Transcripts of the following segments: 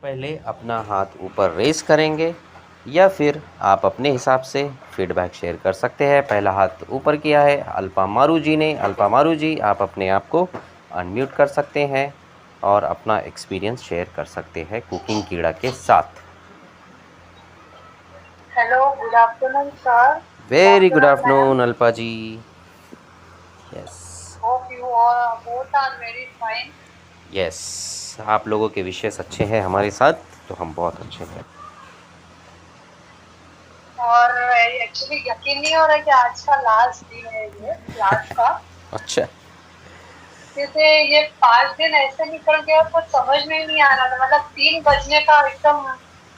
पहले अपना हाथ ऊपर रेस करेंगे या फिर आप अपने हिसाब से फीडबैक शेयर कर सकते हैं। पहला हाथ ऊपर किया है अल्पा मारू जी ने। अल्पा मारू जी, आप अपने आप को अनम्यूट कर सकते हैं और अपना एक्सपीरियंस शेयर कर सकते हैं कुकिंग कीड़ा के साथ। Hello, good afternoon sir. Very good afternoon Alpa ji. Yes hope you all both are very fine. Yes, आप लोगों के विशेष अच्छे हैं हमारे साथ, तो हम बहुत अच्छे हैं। और एक्चुअली यकीन नहीं हो रहा कि आज का लास्ट दिन है ये क्लास का। अच्छा, जैसे ये 5 दिन ऐसे निकल गया, कुछ समझ में ही नहीं आ रहा था। मतलब 3 बजने का एकदम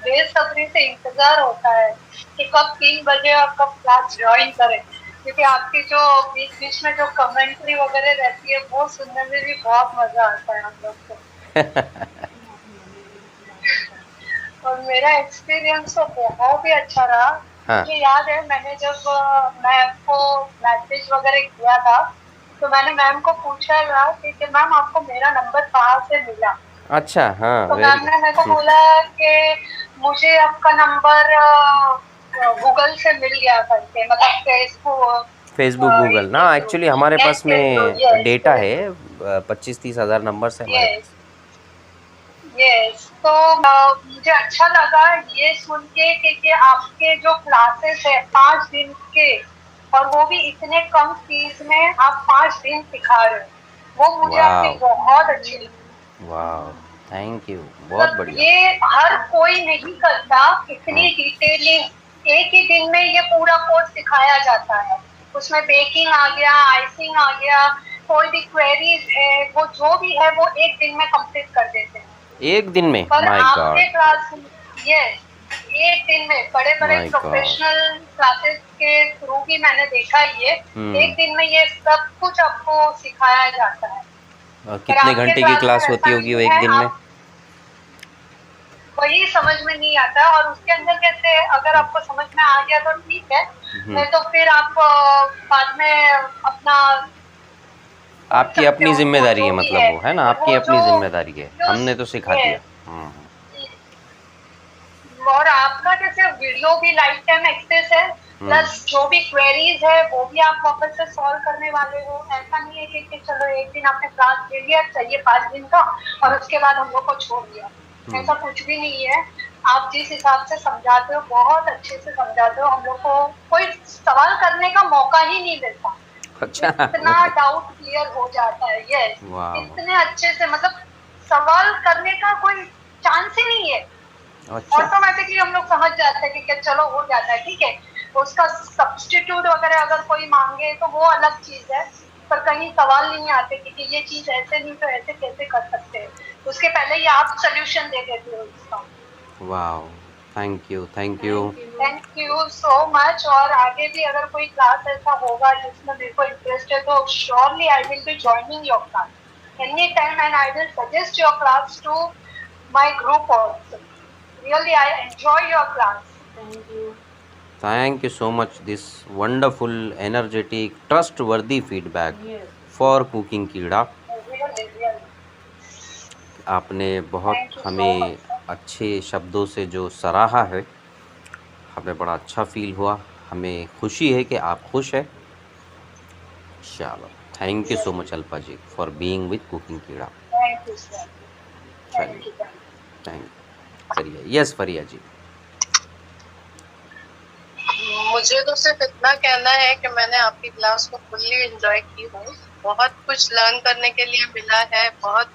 बेसब्री से इंतजार होता है कि कब 3 बजे और कब क्लास ज्वाइन करें, क्योंकि आपकी जो बीच बीच में जो कमेंट्री वगैरह रहती है वो सुनने में भी बहुत मजा आता है हम लोग को। और मेरा एक्सपीरियंस तो बहुत ही अच्छा रहा। हाँ। मुझे याद है, मैंने जब मैम को मैसेज वगैरह किया था तो मैंने मैम को पूछा था कि मैम आपको मेरा नंबर कहाँ से मिला। अच्छा, हाँ, तो वेरी मैम ने मेरे को गुड। बोला कि मुझे आपका नंबर गूगल से मिल गया करके, मतलब फेसबुक, गूगल ना, के थ्रू। एक्चुअली हमारे नेट पास के थ्रू, में यस डेटा है, 25-30 हज़ार नंबर्स है हमारे यस पास। यस। तो मुझे अच्छा लगा ये सुन के कि आपके जो क्लासेस है 5 दिन के, और वो भी इतने कम फीस में आप 5 दिन सिखा रहे हो, वो मुझे आपकी वाह बहुत अच्छी लगी। वाह, थैंक यू, बहुत मतलब बढ़िया। ये हर कोई नहीं करता हाँ इतनी डिटेलिंग। एक ही दिन में ये पूरा कोर्स सिखाया जाता है। उसमें बेकिंग आ गया, आइसिंग आ गया, कोई भी क्वेरीज है, वो जो भी है वो एक दिन में कंप्लीट कर देते हैं। एक दिन में, पर माय गॉड, आपके क्लास, ये एक दिन में बड़े बड़े माय गॉड। प्रोफेशनल क्लासेस के थ्रू भी मैंने देखा ये, एक दिन में ये सब कुछ आपको सिखाया जाता है। और पर कितने आपके घंटे की क्लास में क्लास होती ऐसा होगी वो नहीं एक है। दिन में? आप वही समझ में नहीं आता, और उसके अंदर कैसे अगर आपको समझ में आ गया तो ठीक है, हम्म, नहीं तो फिर आप बाद में अपना पूछ आपकी सकते अपनी हो उनको जिम्मेदारी है, जो भी मतलब है। वो है ना, और आपकी वो जो अपनी जिम्मेदारी है, वीडियोस, हमने तो सिखा ये दिया। और आपका जैसे वीडियो भी लाइफ टाइम एक्सेस है, हम्म प्लस जो भी क्वेरीज है वो भी आप वापस से सॉल्व करने वाले हो। ऐसा नहीं है कि चलो एक दिन आपने क्लास ले लिया चाहिए 5 दिन का और उसके बाद हम लोग को छोड़ दिया, हम्म, ऐसा कुछ भी नहीं है। आप जिस हिसाब से समझाते हो बहुत अच्छे से समझाते हो, हम लोग को कोई सवाल करने का मौका ही नहीं मिलता। अच्छा। इतना डाउट क्लियर हो जाता है, यस। वाह, इतने अच्छे से, मतलब सवाल करने का कोई चांस ही नहीं है। अच्छा। ऑटोमेटिकली हम लोग समझ जाते हैं कि क्या चलो हो जाता है, ठीक है। उसका सब्स्टिट्यूट वगैरह अगर कोई मांगे तो वो अलग चीज है, पर कहीं सवाल नहीं आते कि ये चीज ऐसे नहीं तो ऐसे कैसे कर सकते हैं। उसके पहले ही आप सोल्यूशन दे देते हो इसका। वाह, thank you, thank you. Thank you so much. और आगे भी अगर कोई क्लास ऐसा होगा जिसमें मेरे को इंटरेस्ट है तो surely I will be joining your class any time, and I will suggest your class to my group also. Really I enjoy your class. Thank you so much. This wonderful, energetic, trustworthy feedback for Cooking कीड़ा। Really really आपने बहुत thank you सो हमें much. अच्छे शब्दों से जो सराहा है, हमें बड़ा अच्छा फील हुआ। हमें खुशी है कि आप खुश हैं। चलो, thank you so much Alpa ji for being with cooking Keeda. Thank you sir. चलिए, थैंक यू। थैंक करिए। यस फरिया जी। मुझे तो सिर्फ इतना कहना है कि मैंने आपकी क्लास को फुल्ली एंजॉय की हूँ। बहुत कुछ लर्न करने के लिए मिला है। बहुत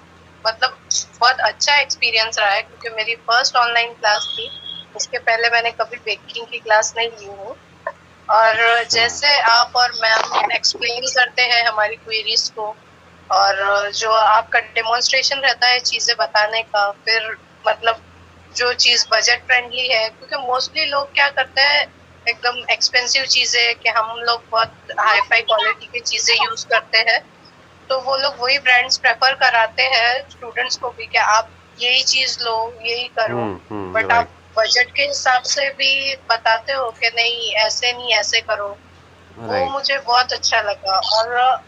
अच्छा एक्सपीरियंस रहा है, क्योंकि मेरी फर्स्ट ऑनलाइन क्लास थी। इसके पहले मैंने कभी बेकिंग की क्लास नहीं ली हूँ। और जैसे आप और मैम एक्सप्लेन करते हैं हमारी क्वेरीज को, और जो आपका डेमोन्स्ट्रेशन रहता है चीजें बताने का, फिर मतलब जो चीज बजट फ्रेंडली है, क्योंकि मोस्टली लोग क्या करते हैं एकदम एक्सपेंसिव चीजें, कि हम लोग बहुत हाई फाई क्वालिटी की चीजें यूज करते हैं, तो वो लोग वही ब्रांड्स प्रेफर कराते हैं स्टूडेंट्स को भी कि आप यही चीज लो, यही करो। But right. आप बजट के हिसाब से भी बताते हो कि नहीं ऐसे नहीं ऐसे करो। वो राइट। मुझे बहुत अच्छा लगा, और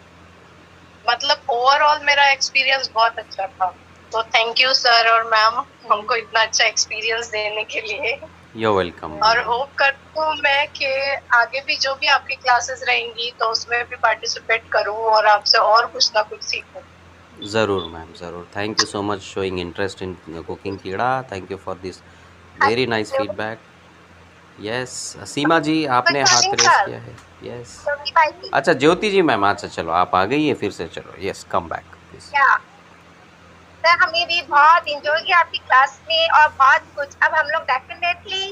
मतलब ओवरऑल मेरा एक्सपीरियंस बहुत अच्छा था। तो थैंक यू सर और मैम हमको इतना अच्छा एक्सपीरियंस देने के लिए। You welcome. और होप करती हूँ मैं कि आगे भी जो भी आपकी क्लासेस रहेंगी तो उसमें भी पार्टिसिपेट करूँ और आपसे और कुछ ना कुछ सीखूँ। ज़रूर मैम, ज़रूर। Thank you so much showing interest in cooking Keeda. Thank you for this very nice feedback. Yes, Seema ji आपने हाथ रेस किया है। यस, अच्छा ज्योति जी मैम, अच्छा चलो आप आ गई है फिर से, चलो yes come back please. Sir हमने भी बहुत इंजॉय किया आपकी क्लास में और बहुत कुछ। अब हम लोग definitely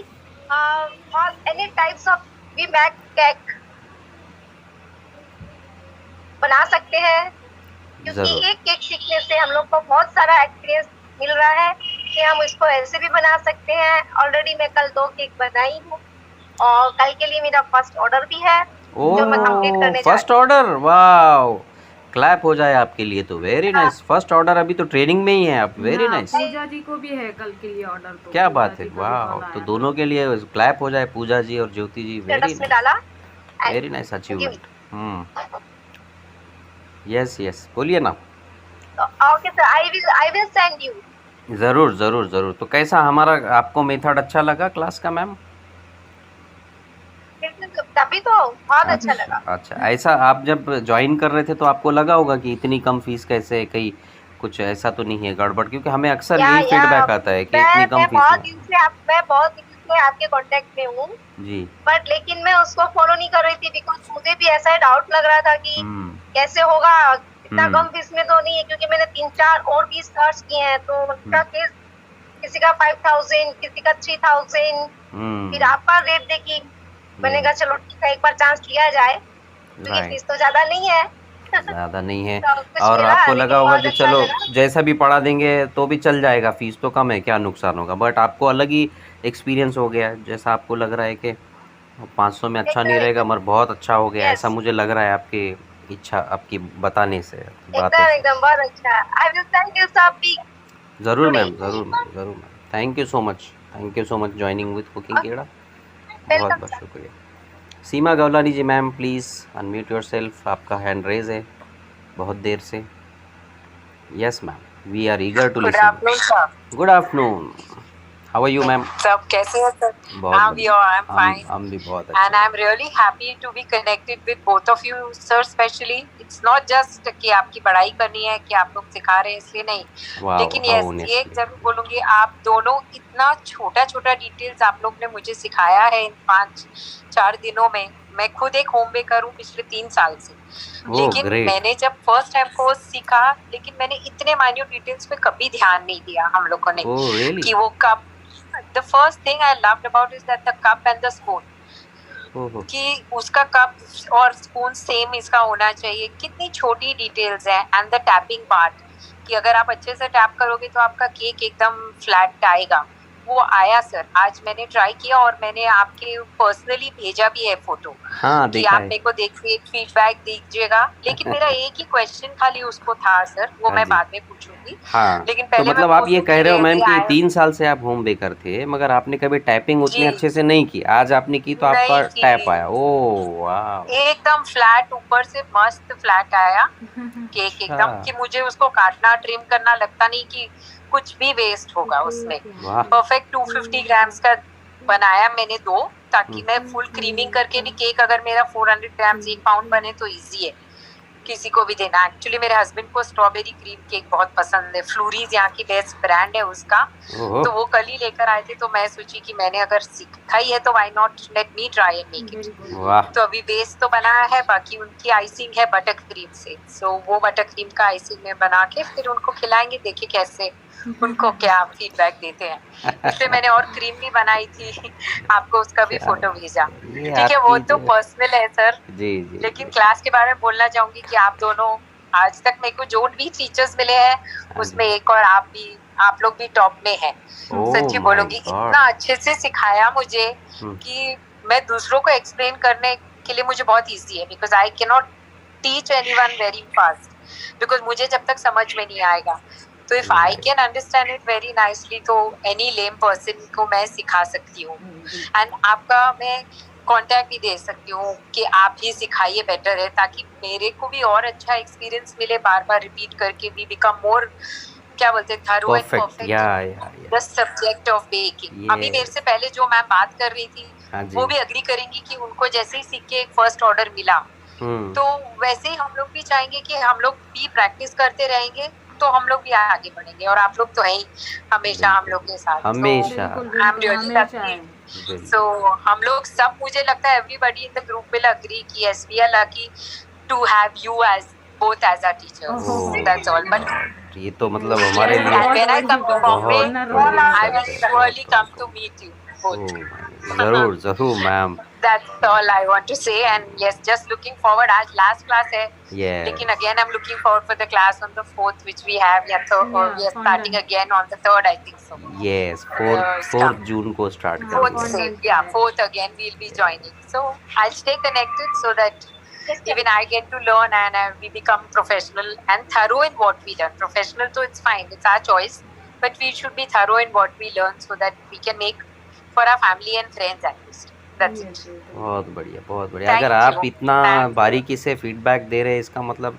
any types of we make cake बना सकते हैं, क्योंकि ज़रूर। एक केक सीखने से हम लोग को बहुत सारा एक्सपीरियंस मिल रहा है कि हम इसको ऐसे भी बना सकते हैं। ऑलरेडी मैं कल 2 केक बनाई हूँ और कल के लिए मेरा फर्स्ट ऑर्डर भी है जो मैं कंप्लीट ओह, करने जा फर्स्ट रही हूँ। ऑर्डर, वाओ, क्लैप हो जाए आपके लिए तो। वेरी नाइस, फर्स्ट ऑर्डर अभी तो ट्रेनिंग में ही है आप। वेरी हाँ, नाइस, पूजा जी को भी है कल के लिए ऑर्डर। तो क्या पूजा बात है, जी का भी वाह, कॉल तो आया दोनों था। के लिए क्लैप हो जाए, पूजा जी और ज्योति जी। वेरी स्टेटस में नाइस, डाला very nice achievement. Yes yes, बोलिए ना। Okay sir, I will send you. ज़रूर ज़रूर ज़रूर। तो कैसा हमारा आपको मेथड अच्छा लगा क्लास का मैम? तभी तो बहुत अच्छा लगा। अच्छा, ऐसा आप जब ज्वाइन कर रहे थे तो आपको लगा होगा कि इतनी कम फीस कैसे, कहीं कुछ ऐसा तो नहीं है गड़बड़? क्योंकि हमें अक्सर यही या फीडबैक आता है कि इतनी मैं कम मैं फीस में। बहुत दिन से आपके कांटेक्ट में हूँ, जी। बट लेकिन मैं उसको फॉलो नहीं कर रही थी बिकॉज मुझे भी ऐसा डाउट लग रहा था कि कैसे होगा, इतना कम फीस में तो नहीं है, क्योंकि मैंने 3-4 और भी सर्च किए हैं तो उनका फीस किसी का 5,000, किसी का 3,000, फिर आपका रेट देखी, मैंने कहा चलो ठीक है एक बार चांस लिया जाए, क्योंकि फीस तो ज्यादा नहीं है। ज़्यादा नहीं है तो कुछ और मिला, आपको लेकिन लगा होगा बहुत कि अच्छा चलो लगा। जैसा भी पढ़ा देंगे तो भी चल जाएगा, फीस तो कम है, क्या नुकसान होगा। बट आपको अलग ही एक्सपीरियंस हो गया है, जैसा आपको लग रहा है कि 500 में अच्छा नहीं रहेगा मगर बहुत अच्छा हो गया, ऐसा मुझे लग रहा है आपकी इच्छा, आपकी बताने से, बातों से। एकदम बहुत अच्छा। I will send you some ज़रूर टुडे। मैम, ज़रूर मैम, ज़रूर ma'am. Thank you so much, thank you so much joining with cooking Keeda. बहुत बहुत शुक्रिया। Seema Gawlani ji ma'am, please unmute your self, आपका हैंड रेज है बहुत देर से। Yes ma'am, we are eager to good listen. Afternoon sir. Good afternoon, how are you ma'am? सब कैसे हैं सर? बहुत हाँ, बढ़िया, आई एम फाइन हम भी बहुत and अच्छे हैं। I'm really happy to be connected with both of you, sir. Especially, it's not just कि आपकी पढ़ाई करनी है कि आप लोग सिखा रहे हैं इसलिए नहीं, लेकिन यस ये जरूर बोलूँगी, आप दोनों इतना छोटा छोटा डिटेल्स आप लोग ने मुझे सिखाया है इन 5-4 दिनों में। मैं खुद एक होम बेकर हूँ पिछले 3 साल से, लेकिन मैंने जब फर्स्ट टाइम कोर्स सीखा, लेकिन मैंने इतने माइन्यूट डिटेल्स पे कभी ध्यान नहीं दिया हम लोगों ने। really? कि वो cup, the first thing I loved about is that the cup and the spoon, कि उसका कप और स्पून सेम इसका होना चाहिए। कितनी छोटी डिटेल्स है। एंड द टैपिंग पार्ट, कि अगर आप अच्छे से टैप करोगे तो आपका केक एकदम फ्लैट आएगा। वो आया सर, आज मैंने ट्राई किया और मैंने आपके पर्सनली भेजा भी है फोटो। हाँ, कि आप मेरे को देखिए, फीडबैक दीजिएगा। लेकिन मेरा एक ही क्वेश्चन खाली उसको था सर, वो मैं बाद में पूछूंगी। हाँ, लेकिन तो पहले मतलब मैं आप ये कह रहे हो मैम कि 3 पूछूंगी, साल से आप होम बेकर थे मगर आपने कभी टाइपिंग उतने जी। अच्छे से नहीं की, आज आपने की तो आपका नहीं की। टैप आया। ओह वाह, एकदम फ्लैट, ऊपर से मस्त फ्लैट आया केक एकदम, कि मुझे उसको काटना, ट्रिम करना लगता नहीं कि कुछ भी वेस्ट होगा उसमें। परफेक्ट 250 ग्राम्स का बनाया मैंने 2, ताकि मैं फुल क्रीमिंग करके भी केक, अगर मेरा 400 ग्राम्स 1 पाउंड बने तो इजी है किसी को भी देना। एक्चुअली मेरे हस्बैंड को स्ट्रॉबेरी क्रीम केक बहुत पसंद है, फ्लूरीज यहाँ की बेस्ट ब्रांड है उसका। तो वो कल ही लेकर आए थे, तो मैं सोची कि मैंने अगर सीखा ही है तो why not let me try and make it. तो अभी बेस तो बनाया है, बाकी उनकी आइसिंग है बटर क्रीम से। सो वो बटर क्रीम का आइसिंग में बना के फिर उनको खिलाएंगे, देखिए कैसे उनको क्या फीडबैक देते हैं। इसलिए मैंने और क्रीम भी बनाई थी, आपको उसका भी फोटो भेजा। ठीक है, वो तो पर्सनल है सर। जी, लेकिन क्लास के बारे में बोलना चाहूंगी कि आप दोनों, आज तक मेरे को जो भी टीचर्स मिले हैं उसमें एक और आप लोग भी टॉप में हैं। सच्ची बोलूंगी, इतना अच्छे से सिखाया मुझे कि मैं दूसरों को एक्सप्लेन करने के लिए मुझे बहुत इजी है, because I can not teach anyone very fast, because मुझे जब तक समझ में नहीं आएगा। तो if I can understand it very nicely, तो एनी लेम पर्सन को मैं सिखा सकती हूँ। एंड आपका मैं कांटेक्ट भी दे सकती हूँ कि आप ही सिखाइए, बेटर है, ताकि मेरे को भी और अच्छा एक्सपीरियंस मिले, बार बार रिपीट करके भी बिकम मोर क्या बोलते हैं, थरो एंड परफेक्ट, या द सब्जेक्ट ऑफ बेकिंग। अभी मेरे से पहले जो मैम बात कर रही थी हाँ जी। वो भी अग्री करेंगी कि उनको जैसे ही सीख के एक फर्स्ट ऑर्डर मिला, तो वैसे ही हम लोग भी चाहेंगे कि हम लोग भी प्रैक्टिस करते रहेंगे तो हम लोग भी आगे बढ़ेंगे। और आप लोग तो हैं ही हमेशा हम लोग के साथ, हमेशा। सो हम लोग सब, मुझे लगता है everybody in the group will agree कि yes we are lucky to have you as both as our teachers. That's all. But ये तो मतलब हमारे लिए when I come to Bombay, I will surely come to meet you both. जरूर जरूर ma'am. That's all I want to say. And yes, just looking forward. आज last class है, Yes. लेकिन again I'm looking forward for the class on the 4th which we have, yeah, so we are starting again on the 3rd, I think so. Yes, 4th जून को start करेंगे। 4th again we'll be joining. So I'll stay connected so that even I get to learn and we become professional and thorough in what we learn. Professional, so it's fine, it's our choice, but we should be thorough in what we learn so that we can make for our family and friends at least. That's it. बहुत बढ़िया, बहुत बढ़िया। अगर आप इतना बारीकी से feedback दे रहे हैं, इसका मतलब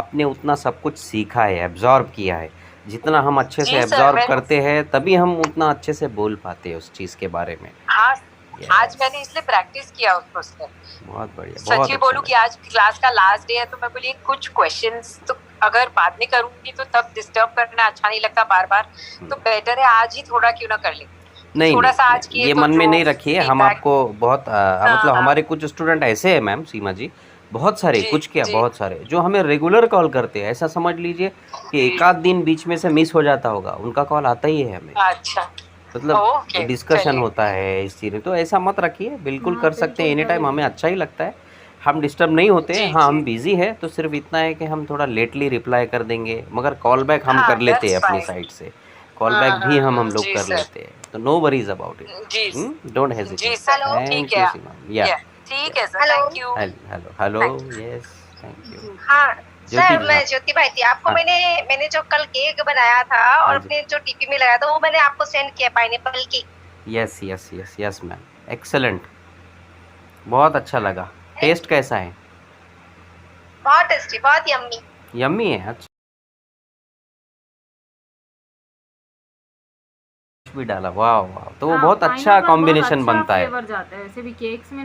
आपने उतना सब कुछ सीखा है, एब्जॉर्ब किया है। जितना हम अच्छे से एब्जॉर्ब करते हैं तभी हम उतना अच्छे से बोल पाते हैं उस चीज़ के बारे में। हाँ, आज मैंने इसलिए प्रैक्टिस किया उसको सर। बहुत बढ़िया। सच्ची बोलूं कि आज क्लास का लास्ट डे है तो मैं बोली कुछ क्वेश्चंस तो अगर बाद में करूंगी तो तब डिस्टर्ब करना अच्छा नहीं लगता बार बार, तो बेटर है आज ही थोड़ा क्यों ना कर ले। नहीं, थोड़ा सा आज ये मन में नहीं रखिए, हम आपको बहुत मतलब हमारे कुछ स्टूडेंट ऐसे हैं मैम सीमा जी, बहुत सारे, कुछ क्या बहुत सारे जो हमें रेगुलर कॉल करते हैं। ऐसा समझ लीजिए कि एक आध दिन बीच में से मिस हो जाता होगा, उनका कॉल आता ही है हमें। अच्छा, मतलब डिस्कशन होता है इस चीज़ में, तो ऐसा मत रखिए, बिल्कुल कर सकते हैं एनी टाइम, हमें अच्छा ही लगता है, हम डिस्टर्ब नहीं होते हैं। हाँ, हम बिजी है तो सिर्फ इतना है कि हम थोड़ा लेटली रिप्लाई कर देंगे, मगर कॉल बैक हम कर लेते हैं अपनी साइड से, कॉल बैक भी हम लोग कर लेते हैं, तो no worries about it, don't hesitate. Thank you Seema. या ठीक है sir, thank you. Hello, yes, thank you. हाँ सर, मैं ज्योति भाई थी आपको। मैंने जो कल केक बनाया था और अपने जो टीपी में लगाया था वो मैंने आपको सेंड किया, pineapple cake. Yes yes yes yes ma'am, excellent, बहुत अच्छा लगा। टेस्ट कैसा है? बहुत टेस्टी, बहुत यम्मी। यम्मी है, अच्छा भी डाला, वाह वाह, तो वो बहुत अच्छा कॉम्बिनेशन बनता है। वैसे भी केक्स में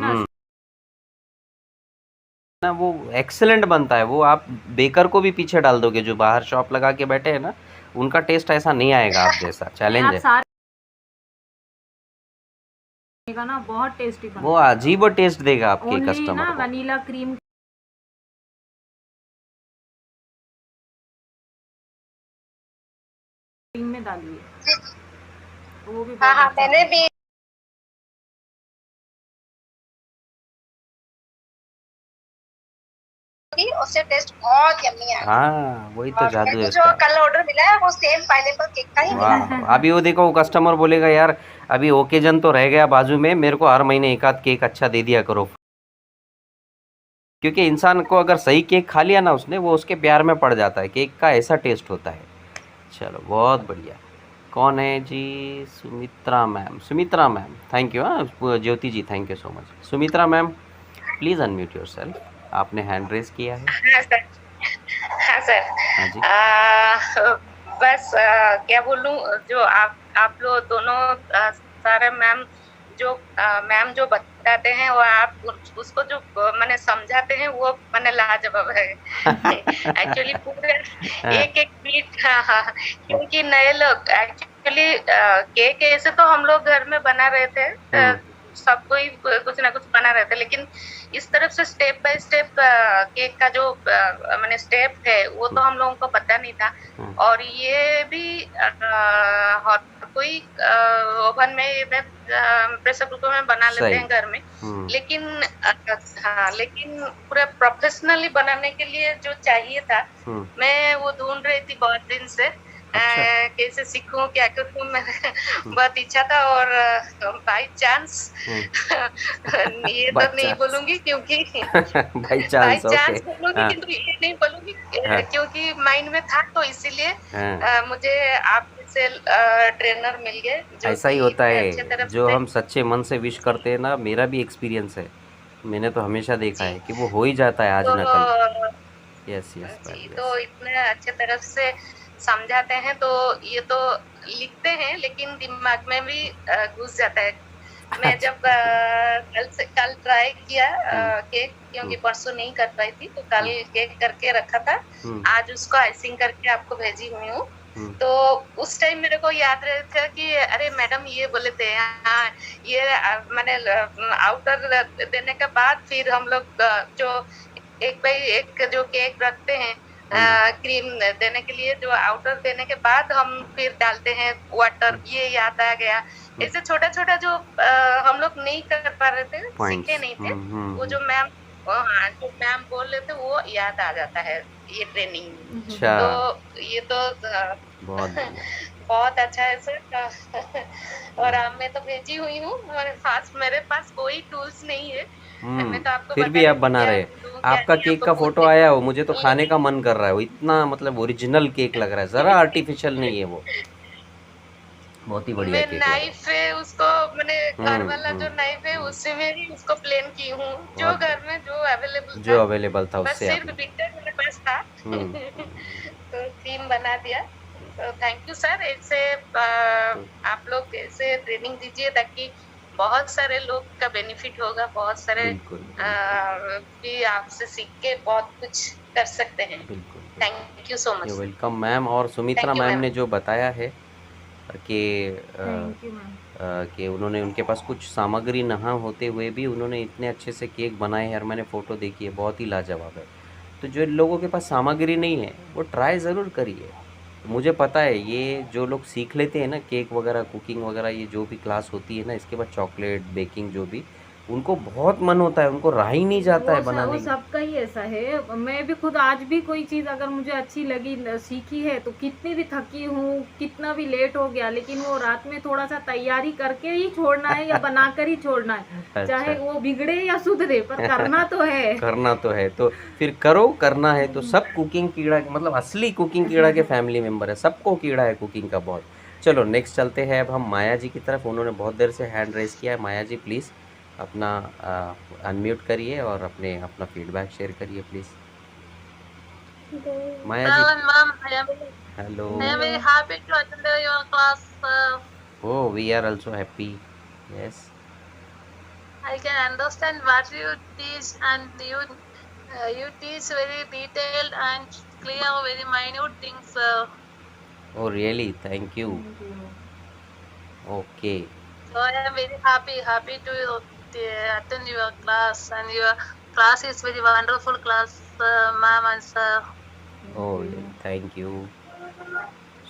ना वो एक्सेलेंट बनता है। वो आप बेकर को भी पीछे डाल दोगे जो बाहर शॉप लगा के बैठे हैं ना, उनका टेस्ट ऐसा नहीं आएगा आप जैसा। चैलेंज है ना, बहुत टेस्टी वो अजीब टेस्ट देगा आपके कस्टमर को। वनीला क्रीम में डालिए, वो भी हाँ, मैंने भी उससे टेस्ट बहुत यम्मी है। हाँ, वही तो जादू है जो कल ऑर्डर मिला है वो सेम पाइनएप्पल केक का ही मिला है। अभी वो देखो, वो कस्टमर बोलेगा यार अभी ओकेजन तो रह गया बाजू में, मेरे को हर महीने एक आध केक अच्छा दे दिया करो, क्योंकि इंसान को अगर सही केक खा लिया ना उसने, वो उसके प्यार में पड़ जाता है। केक का ऐसा टेस्ट होता है। चलो, बहुत बढ़िया। कौन है जी? Sumitra ma'am. Sumitra ma'am, thank you. हाँ, Jyoti ji, thank you so much. Sumitra ma'am, please unmute yourself. आपने हैंड रेज किया है। हाँ सर। हाँ सर। हाँ जी। बस क्या बोलूं, जो आप लोग दोनों सारे मैम जो बताते हैं वो आप उसको जो मैंने समझाते हैं वो मैंने लाजवाब है। एक्चुअली पूरे एक बीट। हाँ, क्योंकि नए लोग एक्चुअली केक ऐसे तो हम लोग घर में बना रहे थे, सब कोई कुछ ना कुछ बना रहे थे, लेकिन इस तरफ से स्टेप बाय स्टेप केक का जो मैंने स्टेप है वो तो हम लोगों को पता नहीं था। और ये भी हर कोई ओवन में प्रेशर कुकर में बना लेते हैं घर में, लेकिन हाँ, लेकिन पूरा प्रोफेशनली बनाने के लिए जो चाहिए था मैं वो ढूंढ रही थी बहुत दिन से। कैसे सीखूं, क्या करूं, मैंने बहुत इच्छा था। और बाय चांस ये तो नहीं बोलूंगी क्योंकि बाय चांस बोलूंगी, किंतु ये नहीं बोलूंगी क्योंकि माइंड में था, तो इसीलिए मुझे आपसे ट्रेनर मिल गए। ऐसा ही होता है, जो हम सच्चे मन से विश करते हैं ना। मेरा भी एक्सपीरियंस है, मैंने तो हमेशा देखा है कि वो हो ही जाता है आज न कल। यस। तो इतने अच्छे तरफ से समझाते हैं तो ये तो लिखते हैं लेकिन दिमाग में भी घुस जाता है। मैं जब कल ट्राई किया केक, क्योंकि परसों नहीं कर पाई थी तो कल केक करके रखा था, आज उसको आइसिंग करके आपको भेजी हुई हूँ। तो उस टाइम मेरे को याद रहा था कि अरे मैडम ये बोले थे, हाँ ये मैंने आउटर देने के बाद फिर हम लोग जो एक बाई एक जो केक रखते हैं क्रीम देने के लिए, जो आउटर देने के बाद हम फिर डालते हैं वाटर, ये याद आ गया। ऐसे छोटा छोटा जो हम लोग नहीं कर पा रहे थे, सीखे नहीं थे, वो जो मैम बोल रहे थे वो याद आ जाता है ये ट्रेनिंग। तो ये तो बहुत अच्छा है सर। और मैं तो भेजी हुई हूँ, मेरे पास कोई टूल्स नहीं है। मैं तो आपको फिर भी आप बना रहे हैं। आपका केक का फोटो आया हो, मुझे तो खाने का मन कर रहा है। वो इतना मतलब ओरिजिनल केक लग रहा है, जरा आर्टिफिशियल नहीं है वो, बहुत ही बढ़िया केक। नाइफ है उसको, मैंने घर वाला जो नाइफ है उससे मैं ही उसको प्लेन की हूँ, जो घर में जो अवेलेबल था उससे। सिर्फ बिटर मेरे पास था तो क्रीम बना दिया। तो थैंक यू सर, ऐसे आप लोग ऐसे ट्रेनिंग दीजिए ताकि बहुत सारे लोग का बेनिफिट होगा, बहुत सारे भी आपसे सीख के बहुत कुछ कर सकते हैं। Thank you so much. Welcome ma'am. और सुमित्रा मैम ने जो बताया है कि उन्होंने, उनके पास कुछ सामग्री ना होते हुए भी उन्होंने इतने अच्छे से केक बनाए हैं, और मैंने फ़ोटो देखी है, बहुत ही लाजवाब है। तो जो लोगों के पास सामग्री नहीं है वो ट्राई ज़रूर करिए। मुझे पता है ये जो लोग सीख लेते हैं ना केक वगैरह, कुकिंग वगैरह, ये जो भी क्लास होती है ना, इसके बाद चॉकलेट बेकिंग जो भी, उनको बहुत मन होता है, उनको रहा ही नहीं जाता है बनाने। वो सबका ही ऐसा है। मैं भी खुद आज भी कोई चीज़ अगर मुझे अच्छी लगी, सीखी है, तो कितनी भी थकी हूँ, कितना भी लेट हो गया, लेकिन वो रात में थोड़ा सा तैयारी करके ही छोड़ना है या बनाकर ही छोड़ना है। अच्छा। चाहे वो बिगड़े या सुधरे, पर करना तो है। करना तो है, तो फिर करो, करना है तो। सब कुकिंग कीड़ा, मतलब असली कुकिंग कीड़ा के फैमिली मेम्बर है, सबको कीड़ा है कुकिंग का बहुत। चलो नेक्स्ट चलते हैं अब हम माया जी की तरफ। उन्होंने बहुत देर से हैंड रेस किया है। माया जी प्लीज़ अपना अनम्यूट करिए और अपना फीडबैक शेयर करिए please. Maya ji, hello. I am very happy to attend your class. Oh, we are also happy. Yes. I can understand what you teach, and you teach very detailed and clear, very minute things. Oh, really? Thank you. Okay. So I am very happy to attend your class, and your class is very wonderful class, ma'am and sir. Oh, thank you.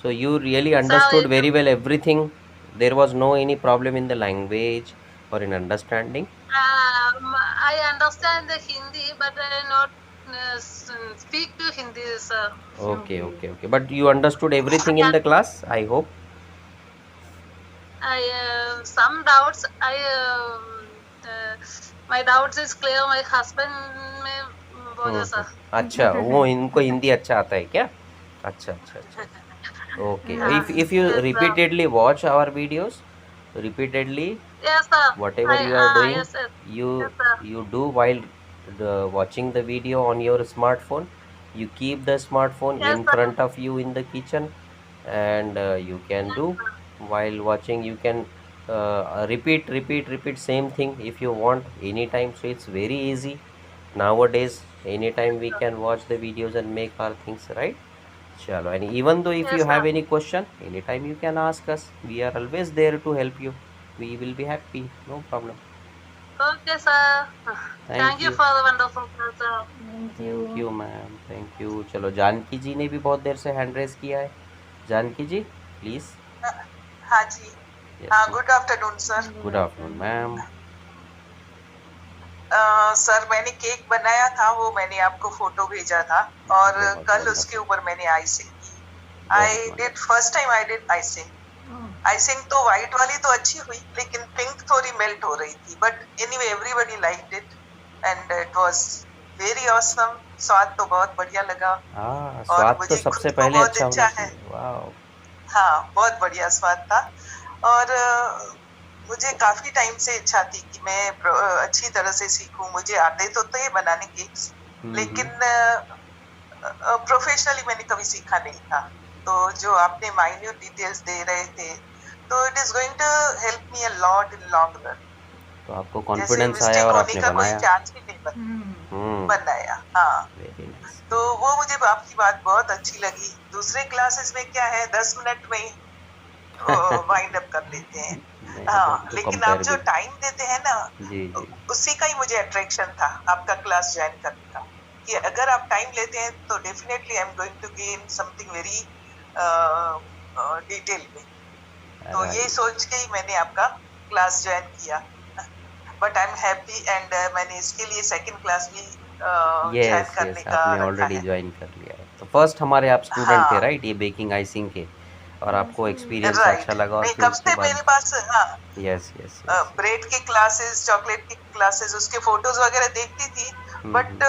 So you really understood very well everything. There was no any problem in the language or in understanding. I understand the Hindi, but I not speak to Hindi, sir. Okay. But you understood everything in the class, I hope. Some doubts. My doubts is clear. My husband में बोला sir. अच्छा, वो इनको हिंदी अच्छा आता है क्या? अच्छा। Okay. If you repeatedly watch our videos, repeatedly, yes sir, whatever you are doing, yes, sir. you do while watching the video on your smartphone. You keep the smartphone in front of you in the kitchen, and you can do while watching. You can repeat same thing if you want anytime. So it's very easy nowadays. Anytime we can watch the videos and make our things right. Chalo, and even though if you have any question, anytime you can ask us. We are always there to help you. We will be happy, no problem. Okay sir. Thank you for the wonderful class. Thank you ma'am, thank you. चलो जानकी जी ने भी बहुत देर से hand raise किया है। Janki ji please. हाँ जी। Good afternoon sir. Good afternoon ma'am. Sir मैंने केक बनाया था, वो मैंने आपको फोटो भेजा था, और कल उसके ऊपर मैंने आइसिंग की। First time I did icing. Icing तो व्हाइट वाली तो अच्छी हुई, लेकिन पिंक थोड़ी मेल्ट हो रही थी, but anyway everybody liked it and it was very awesome. स्वाद तो बहुत बढ़िया लगा। स्वाद तो सबसे पहले अच्छा है। हाँ, बहुत बढ़िया स्वाद था। और मुझे काफी टाइम से इच्छा थी कि मैं अच्छी तरह से सीखूं। मुझे आते तो थे बनाने केक्स, लेकिन प्रोफेशनली मैंने कभी सीखा नहीं था। तो जो आपने माइन्यूट डिटेल्स दे रहे थे, तो it is going to help me a lot in long run. तो आपको कॉन्फिडेंस आया और आपने बनाया। चांस भी नहीं बनाया। हाँ, तो वो मुझे आपकी बात बहुत अच्छी लगी। दूसरे क्लासेस में क्या है, 10 मिनट में ही वाइंड अप कर लेते हैं। हाँ, लेकिन आप जो टाइम देते हैं ना, उसी का ही मुझे अट्रैक्शन था आपका क्लास ज्वाइन करने का, कि अगर आप टाइम लेते हैं तो definitely I am going to gain something very detail में। तो ये सोच के ही मैंने आपका क्लास ज्वाइन किया। But I am happy and मैंने इसके लिए सेकंड क्लास भी ज्वाइन करने का आपने ऑलरेडी ज्वाइन कर लिया है। तो फर्स्ट हमारे आप स्टूडेंट थे राइट, ये बेकिंग आइसिंग के, और आपको एक्सपीरियंस अच्छा लगा। और कब से मेरे पास यस ब्रेड की क्लासेस, चॉकलेट की क्लासेस, उसके फोटोज वगैरह देखती थी, बट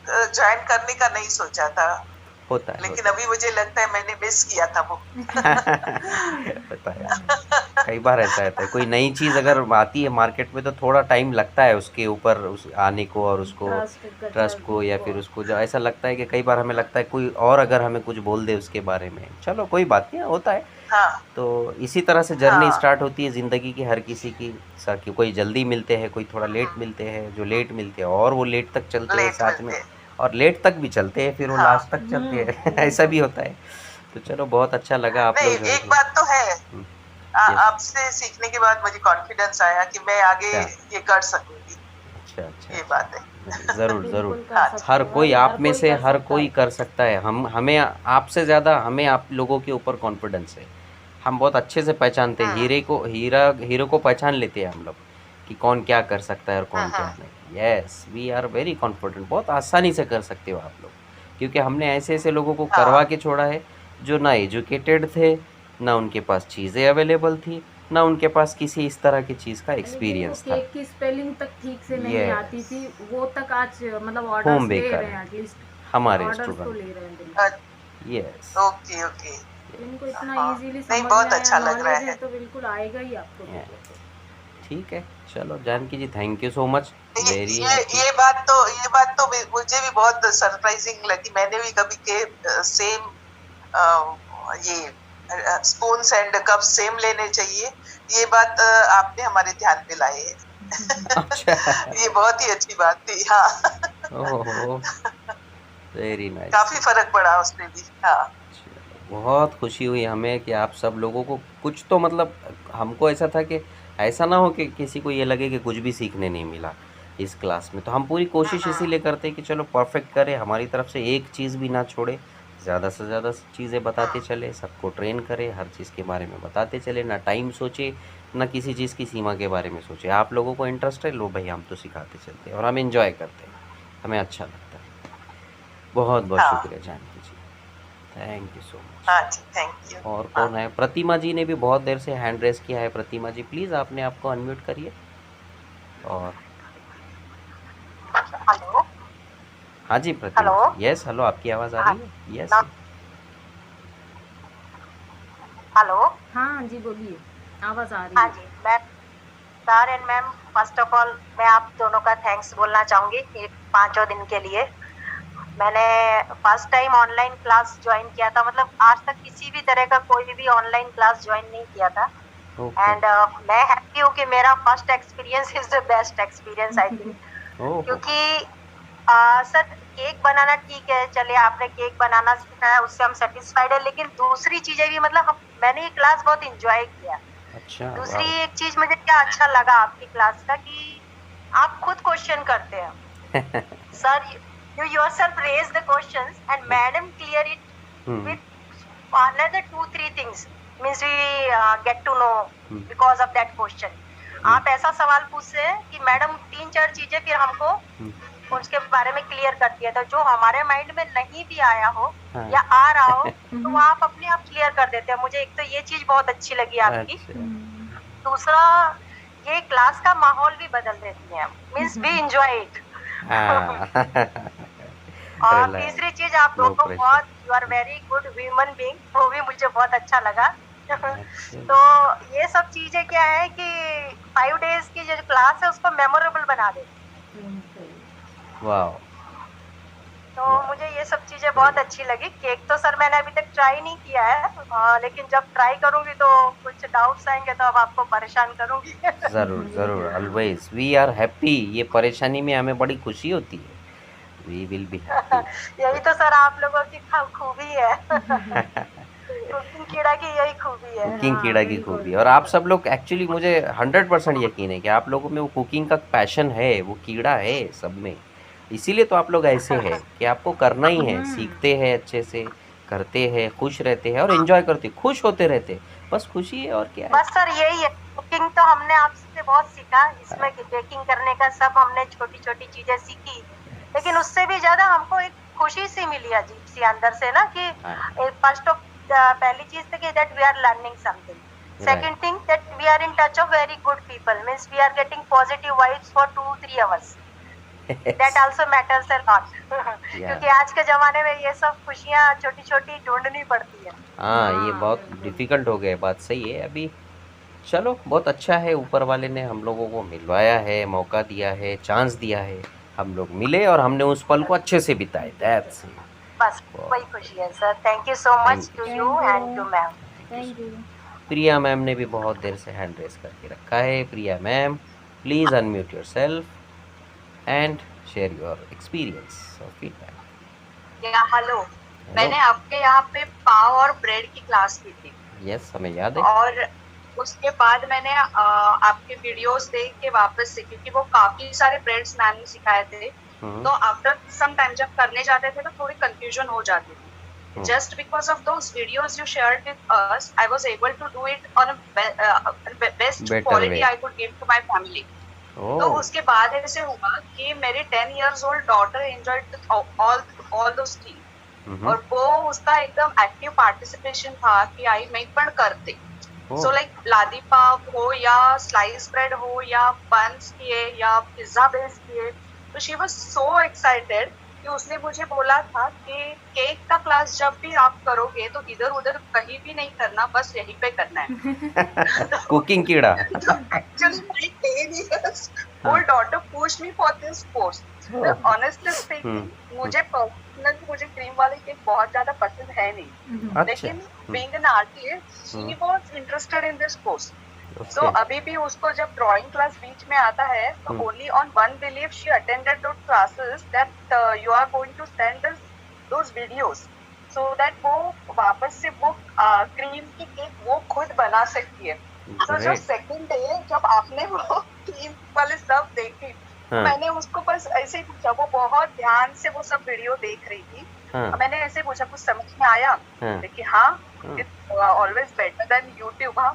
ज्वाइन करने का नहीं सोचा था। होता है, लेकिन अभी मुझे लगता है मैंने मिस किया था वो। पता है, कई बार ऐसा रहता है, कोई नई चीज़ अगर आती है मार्केट में तो थोड़ा टाइम लगता है उसके ऊपर उस आने को, और उसको ट्रस्ट को, या फिर उसको जो ऐसा लगता है कि कई बार हमें लगता है कोई और अगर हमें कुछ बोल दे उसके बारे में, चलो कोई बात नहीं, होता है। हाँ। तो इसी तरह से जर्नी स्टार्ट होती है ज़िंदगी की हर किसी की। कोई जल्दी मिलते हैं, कोई थोड़ा लेट मिलते हैं, जो लेट मिलते हैं और वो लेट तक चलते हैं साथ में, और लेट तक भी चलते हैं, फिर वो लास्ट तक चलते हैं। ऐसा भी होता है। तो चलो बहुत अच्छा लगा आप लोग। एक बात तो है, आपसे सीखने के बाद मुझे कॉन्फिडेंस आया कि मैं आगे ये कर सकूंगी। अच्छा, ये बात है। ज़रूर हर कोई, आप में से हर कोई कर सकता है। हमें आपसे ज़्यादा हमें आप लोगों के ऊपर कॉन्फिडेंस है। हम बहुत अच्छे से पहचानते हैं हीरो को पहचान लेते हैं हम लोग, कि कौन क्या कर सकता है और कौन क्या नहीं। Yes, we are very confident. बहुत आसानी से कर सकते हो आप लोग, क्योंकि हमने ऐसे ऐसे लोगों को करवा के छोड़ा है जो ना एजुकेटेड थे, ना उनके पास चीज़ें अवेलेबल थी, ना उनके पास किसी इस तरह की चीज़ का एक्सपीरियंस था। केक की स्पेलिंग तक ठीक से नहीं आती थी, वो तक आज मतलब होम ऑर्डर्स ले बेकर रहे हैं, एटलीस्ट हमारे स्टूडेंट स्टूडेंट। ले रहे हैं। Yes, okay. इनको इतना इजीली नहीं, समझ बहुत में अच्छा लग रहा है है। तो बिल्कुल आएगा ही आपको। ठीक है, चलो Janki ji, thank you so much. Very ये बात तो मुझे भी बहुत सरप्राइजिंग लगी। मैंने भी कभी के सेम ये स्पून्स एंड कप सेम लेने चाहिए, ये बात आपने हमारे ध्यान में लाई है। अच्छा। ये बहुत ही अच्छी बात थी। हाँ, ओहो, वेरी नाइस। काफी फर्क पड़ा उसमें भी। हाँ, बहुत खुशी हुई हमें कि आप सब लोगों को कुछ तो, मतलब हमको ऐसा था कि ऐसा ना हो कि किसी को ये लगे कि कुछ भी सीखने नहीं मिला इस क्लास में। तो हम पूरी कोशिश इसीलिए करते कि चलो परफेक्ट करें, हमारी तरफ से एक चीज़ भी ना छोड़े, ज़्यादा से ज़्यादा चीज़ें बताते चले, सबको ट्रेन करें, हर चीज़ के बारे में बताते चले, ना टाइम सोचे, ना किसी चीज़ की सीमा के बारे में सोचे। आप लोगों को इंटरेस्ट है, लो भाई, हम तो सिखाते चलते हैं और हम एंजॉय करते हैं, हमें अच्छा लगता है। बहुत बहुत शुक्रिया Janaki ji, thank you so much. हाँ जी, थैंक यू। और कौन है? प्रतिमा जी ने भी बहुत देर से हैंड रेस किया है। प्रतिमा जी प्लीज़ आपने आपको अनम्यूट करिए। और हेलो, हाँ जी प्रतिमा जी, यस हेलो, आपकी आवाज़ आ रही है? यस हेलो, हाँ जी बोलिए, आवाज़ आ रही हाँ है। जी, मैं sir and ma'am, first of all मैं आप दोनों का थैंक्स बोलना चाहूँगी ये 5 दिन के लिए। मैंने first time online class join किया था, मतलब आज तक किसी भी तरह का कोई भी ऑनलाइन क्लास ज्वाइन नहीं किया था। एंड मैं हैप्पी हूँ कि मेरा first experience is the best experience I think, क्योंकि सर केक बनाना ठीक है, चलिए आपने केक बनाना सिखाया, उससे हम सेटिस्फाइड है, लेकिन दूसरी चीजें भी, मतलब मैंने ये क्लास बहुत इंजॉय किया। अच्छा, दूसरी एक चीज मुझे क्या अच्छा लगा आपकी क्लास का, कि आप खुद क्वेश्चन करते हैं। Sir you yourself raise the questions and madam clear it with another 2-3 things, means we get to know because of that question. आप ऐसा सवाल पूछते हैं कि मैडम 3-4 चीजें फिर हमको उसके बारे में क्लियर करती है, तो जो हमारे माइंड में नहीं भी आया हो या आ रहा हो तो वो आप अपने आप क्लियर कर देते हैं। मुझे एक तो ये चीज बहुत अच्छी लगी आपकी। दूसरा, ये क्लास का माहौल भी बदल देती है, मीन्स वी एंजॉय इट। और तीसरी चीज, आप दोनों बहुत, you are very good human being, वो भी मुझे बहुत अच्छा लगा। तो ये सब चीजें क्या है कि 5 डेज की जो क्लास है उसको मेमोरेबल बना दे। वाह, तो मुझे ये सब चीजें बहुत अच्छी लगी। केक तो सर मैंने अभी तक ट्राई नहीं किया है, लेकिन जब ट्राई करूंगी तो कुछ डाउट्स आएंगे तो अब आपको परेशान करूंगी। ज़रूर ज़रूर, ऑलवेज वी आर हैप्पी। ये परेशानी में हमें बड़ी खुशी होती है। We will be happy. यही तो सर आप लोगों की खूबी है। कुकिंग कीड़ा की यही खूबी है। कुकिंग कीड़ा की खूबी। और आप सब लोग एक्चुअली, मुझे 100% यकीन है कि आप लोगों में वो कुकिंग का पैशन है, वो कीड़ा है सब में। इसीलिए तो आप लोग ऐसे हैं कि आपको करना ही है, सीखते हैं अच्छे से, करते हैं, खुश रहते हैं और एंजॉय करते, खुश होते रहते हैं। बस खुशी है और क्या है। बस सर यही है, कुकिंग तो हमने आपसे बहुत सीखा, इसमें बेकिंग करने का सब हमने छोटी छोटी चीजें सीखी, लेकिन उससे भी ज्यादा हमको एक खुशी सी मिली अजीब सी अंदर से ना, कि फर्स्ट ऑफ पहली चीज थी कि that we are learning something, second thing that we are in touch of very good people, means we are getting positive vibes for 2-3 hours, that also matters a lot. क्योंकि आज के जमाने में ये सब खुशियाँ छोटी छोटी ढूंढनी पड़ती है। हाँ, ये बहुत डिफ़िकल्ट हो गया, बात सही है। अभी चलो, बहुत अच्छा है, ऊपर वाले ने हम लोगों को मिलवाया है, मौका दिया है, चांस दिया है, हम लोग मिले और हमने उस पल को अच्छे से बिताए। दैट्स बस वही खुशी है sir. Thank you so much to you and to ma'am. Thank you. Priya ma'am ने भी बहुत देर से हैंड रेस करके रखा है। Priya ma'am, please unmute yourself and share your experience और फीडबैक। हेलो, मैंने आपके यहाँ पे पाव और ब्रेड की क्लास की थी। यस, हमें याद है। और उसके बाद मैंने आपके वीडियोस देख के वापस से, क्योंकि वो काफी सारे ब्रेड्स मैम ने सिखाए थे, तो आफ्टर सम टाइम जब करने जाते थे तो थोड़ी कंफ्यूजन हो जाती थी। Just because of those videos you shared with us, I was able to do it on best quality I could give to my family. तो उसके बाद ऐसे हुआ कि मेरी 10 years old daughter enjoyed all those things, और वो उसका एकदम एक्टिव पार्टिसिपेशन था कि आई मैं पण करते। सो लाइक लादी पाव हो या स्लाइस ब्रेड हो या बन्स किए या पिज्जा बेस किए, तो शी वाज सो एक्साइटेड कि उसने मुझे बोला था कि केक का क्लास जब भी आप करोगे तो इधर उधर कहीं भी नहीं करना, बस यहीं पे करना है। कुकिंग कीड़ा। Actually, my 10 years old daughter pushed me for this course. Honestly speaking, मुझे पर्सनली मुझे क्रीम वाले केक बहुत ज्यादा पसंद है नहीं, लेकिन being an artist, she was interested in this course. So अभी भी उसको जब ड्राइंग क्लास बीच में आता है तो only on one belief she attended those classes that you are going to send us those videos so that वो वापस से वो क्रीम की केक वो खुद बना सकती है। तो जो सेकंड डे जब आपने वो क्रीम वाले सब देखी, मैंने उसको बस ऐसे ही पूछा, वो बहुत ध्यान से वो सब वीडियो देख रही थी। मैंने ऐसे पूछा, कुछ समझ में आया? देखिए हाँ, ऑलवेज बेटर देन यूट्यूब। हाँ,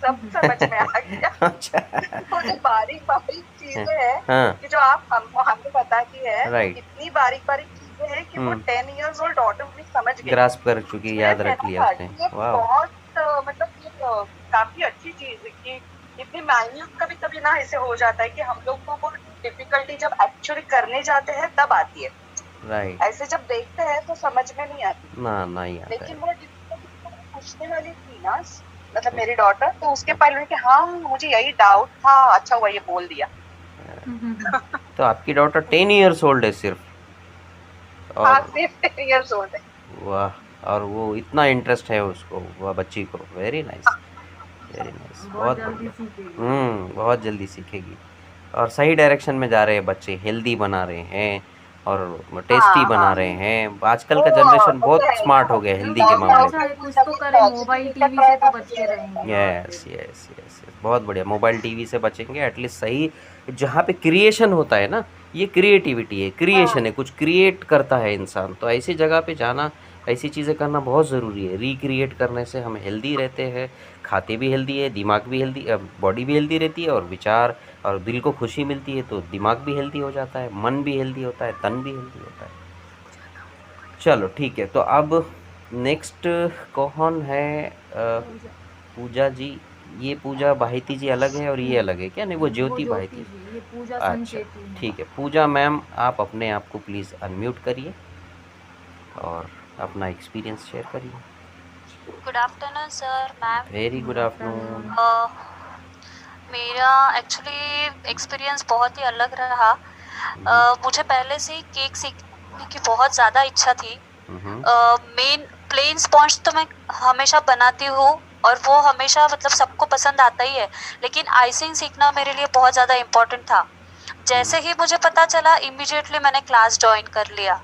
सब समझ में आ गया। वो जो बारीक बारीक चीजें हैं कि जो आप हमें बताती है, इतनी बारीक बारीक चीजें हैं कि वो 10 years old डॉटर भी समझ गई, ग्रास्प कर चुकी, याद रख लिया उसने। बहुत मतलब काफी अच्छी चीज है कि इतनी माइन्यूट कभी कभी ना ऐसे हो जाता है कि हम लोग को वो डिफिकल्टी जब एक्चुअली करने जाते हैं तब आती है। राइट। ऐसे जब देखते हैं तो समझ में नहीं आती। नहीं आता। लेकिन वो पूछने वाली थी ना, मतलब मेरी डॉटर, तो उसके पहले कि हाँ मुझे यही डाउट था, अच्छा हुआ ये बोल दिया। तो आपकी डॉटर 10 years old है सिर्फ? हाँ, सिर्फ 10 years old है। वाह, और वो इतना इंटरेस्ट है उसको, वह बच्ची को। वेरी नाइस, वेरी नाइस, बहुत बहुत जल्दी सीखेगी। और सही डायरेक्शन में जा रहे हैं बच्चे, हेल्दी बना रहे हैं और टेस्टी बना रहे हैं। आजकल का जनरेशन बहुत स्मार्ट हो गया हेल्दी के मामले में। कुछ तो करें, मोबाइल टीवी से तो बच के रहेंगे। यस यस यस, बहुत बढ़िया। मोबाइल टीवी से बचेंगे एटलीस्ट। सही, जहाँ पे क्रिएशन होता है ना, ये क्रिएटिविटी है, क्रिएशन है, कुछ क्रिएट करता है इंसान, तो ऐसी जगह पे जाना, ऐसी चीज़ें करना बहुत ज़रूरी है। रिक्रिएट करने से हम हेल्दी रहते हैं, खाते भी हेल्दी है, दिमाग भी हेल्दी, बॉडी भी हेल्दी रहती है, और विचार और दिल को खुशी मिलती है, तो दिमाग भी हेल्दी हो जाता है, मन भी हेल्दी होता है, तन भी हेल्दी होता है। चलो ठीक है, तो अब नेक्स्ट कौन है? पूजा जी। ये पूजा बाहिती जी अलग है और ये अलग है क्या? नहीं, वो ज्योति बाहिती। अच्छा ठीक है। पूजा मैम, आप अपने आप को प्लीज़ अनम्यूट करिए और अपना एक्सपीरियंस शेयर करिए। Good afternoon sir, ma'am. Very good afternoon. मेरा एक्चुअली एक्सपीरियंस बहुत ही अलग रहा। मुझे पहले से ही केक सीखने की बहुत ज़्यादा इच्छा थी। मेन प्लेन स्पॉन्ज तो मैं हमेशा बनाती हूँ और वो हमेशा मतलब सबको पसंद आता ही है, लेकिन आइसिंग सीखना मेरे लिए बहुत ज़्यादा इम्पोर्टेंट था। जैसे ही मुझे पता चला इमीडिएटली मैंने क्लास ज्वाइन कर लिया।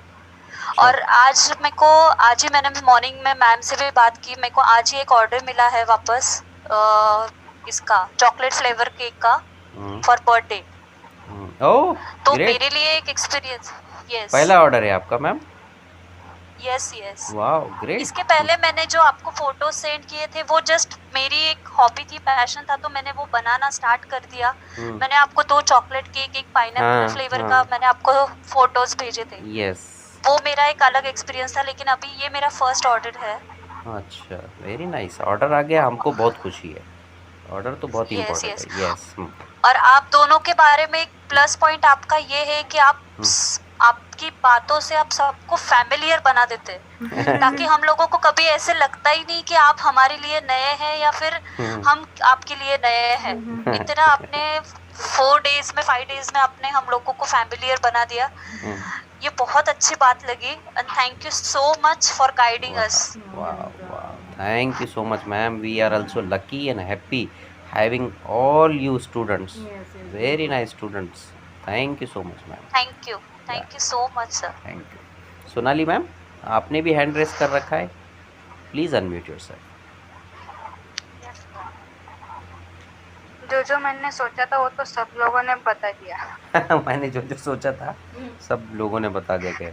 और आज ही मैंने मॉर्निंग में मैम से भी बात की, मेरे को आज ही एक ऑर्डर मिला है वापस इसका चॉकलेट फ्लेवर केक का फॉर बर्थडे। ओह तो ग्रेट, मेरे लिए एक एक्सपीरियंस। यस पहला ऑर्डर है आपका मैम? यस। वाह ग्रेट। इसके पहले मैंने जो आपको फोटो सेंड किए थे वो जस्ट मेरी एक हॉबी थी, पैशन था, तो मैंने वो बनाना स्टार्ट कर दिया। मैंने आपको 2 चॉकलेट केक, एक पाइनएप्पल फ्लेवर का मैंने आपको फोटोज भेजे थे। यस, वो मेरा एक अलग एक्सपीरियंस था, लेकिन अभी ये मेरा फर्स्ट ऑर्डर है। अच्छा वेरी नाइस, ऑर्डर आ गया, हमको बहुत खुशी है। ऑर्डर तो बहुत इम्पोर्टेंट है। यस। और आप दोनों के बारे में एक प्लस पॉइंट आपका ये है कि आपकी बातों से आप सबको फैमिलियर बना देते हैं ताकि हम लोगों को कभी ऐसे लगता ही नहीं कि आप हमारे लिए नए हैं या फिर हम आपके लिए नए हैं। इतना आपने 5 डेज में आपने हम लोगों को फैमिलियर बना दिया, ये बहुत अच्छी बात लगी। And thank you so much for guiding us. Thank you so much ma'am, we are also lucky and happy having all you students. Very nice students, thank you so much ma'am. Thank you so much sir. Thank you. Sonali ma'am, आपने भी hand raise कर रखा है, please unmute yourself. जो मैंने सोचा था वो तो सब लोगों ने बता दिया। मैंने जो सोचा था सब लोगों ने बता दिया। क्या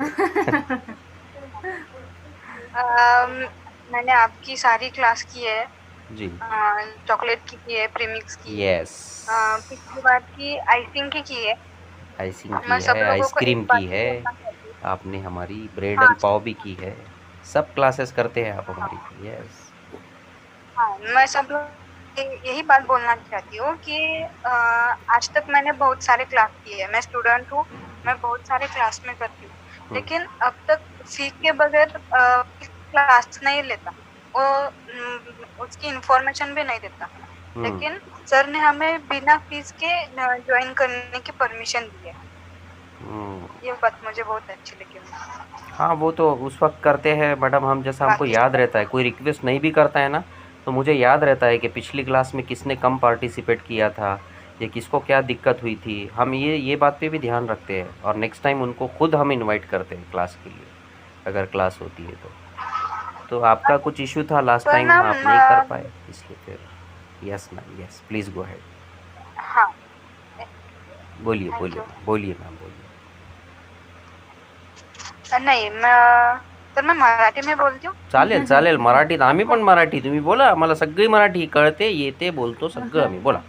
मैंने आपकी सारी क्लास की है जी, चॉकलेट की है, प्रीमिक्स की, यस, पिछली बार की आइसिंग की है, आइसिंग की है, आइसक्रीम की है, आपने हमारी ब्रेड एंड पाव भी की है, सब क्लासेस करते हैं आप हमारी। यस हाँ, मैं सब लोग यही बात बोलना चाहती हूँ कि आज तक मैंने बहुत सारे क्लास किए हैं, मैं स्टूडेंट हूँ, मैं बहुत सारे क्लास में करती हूँ, लेकिन अब तक फीस के बगैर क्लास नहीं लेता, वो उसकी इंफॉर्मेशन भी नहीं देता, लेकिन सर ने हमें बिना फीस के ज्वाइन करने की परमिशन दी है। ये बात मुझे बहुत अच्छी लगी। हाँ, वो तो उस वक्त करते हैं मैडम, हम जैसा हमको याद रहता है, कोई रिक्वेस्ट नहीं भी करता है ना तो मुझे याद रहता है कि पिछली क्लास में किसने कम पार्टिसिपेट किया था या किसको क्या दिक्कत हुई थी, हम ये बात पे भी ध्यान रखते हैं और नेक्स्ट टाइम उनको खुद हम इनवाइट करते हैं क्लास के लिए, अगर क्लास होती है तो आपका कुछ इशू था लास्ट टाइम, आप नहीं कर पाए इसलिए फिर। Yes ma'am, yes please go ahead. हाँ बोलिए मैम, बोलिए। नाही तर मैं मराठी में बोलती हूँ। चालेल, मराठीत आम्ही पण मराठी, तुम्ही बोला, आम्हाला सगळी मराठी कळते, येते, बोलतो सगळं आम्ही, बोला।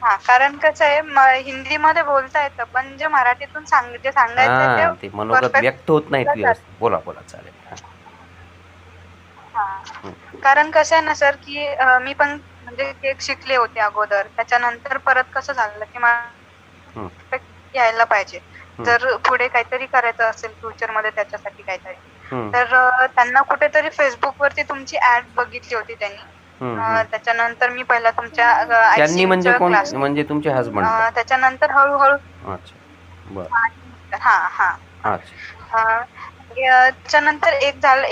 हाँ, कारण कसं आहे हिंदीमध्ये बोलता येतं पण जे मराठीतून सांगायचं ते मनोगत व्यक्त होत नाहीत व्यवस्थित, बोला चालेल। कारण कसं आहे ना सर की मी पण म्हणजे केक शिकले होते अगोदर, त्याच्यानंतर परत कसं झालं की मला यायला पाहिजे, जर पुढे काहीतरी करायचं असेल फ्युचर मध्ये त्याच्यासाठी काहीतरी, तर त्यांना कुठेतरी फेसबुक वरती तुमची ऍड बघितली होती त्यांनी, त्याच्यानंतर मी पहिला तुमच्या त्यांनी म्हणजे कोण, म्हणजे तुमचे हस्बंड? त्याच्यानंतर हळूहळू अच्छा बरं, हा त्याच्यानंतर एक झालं,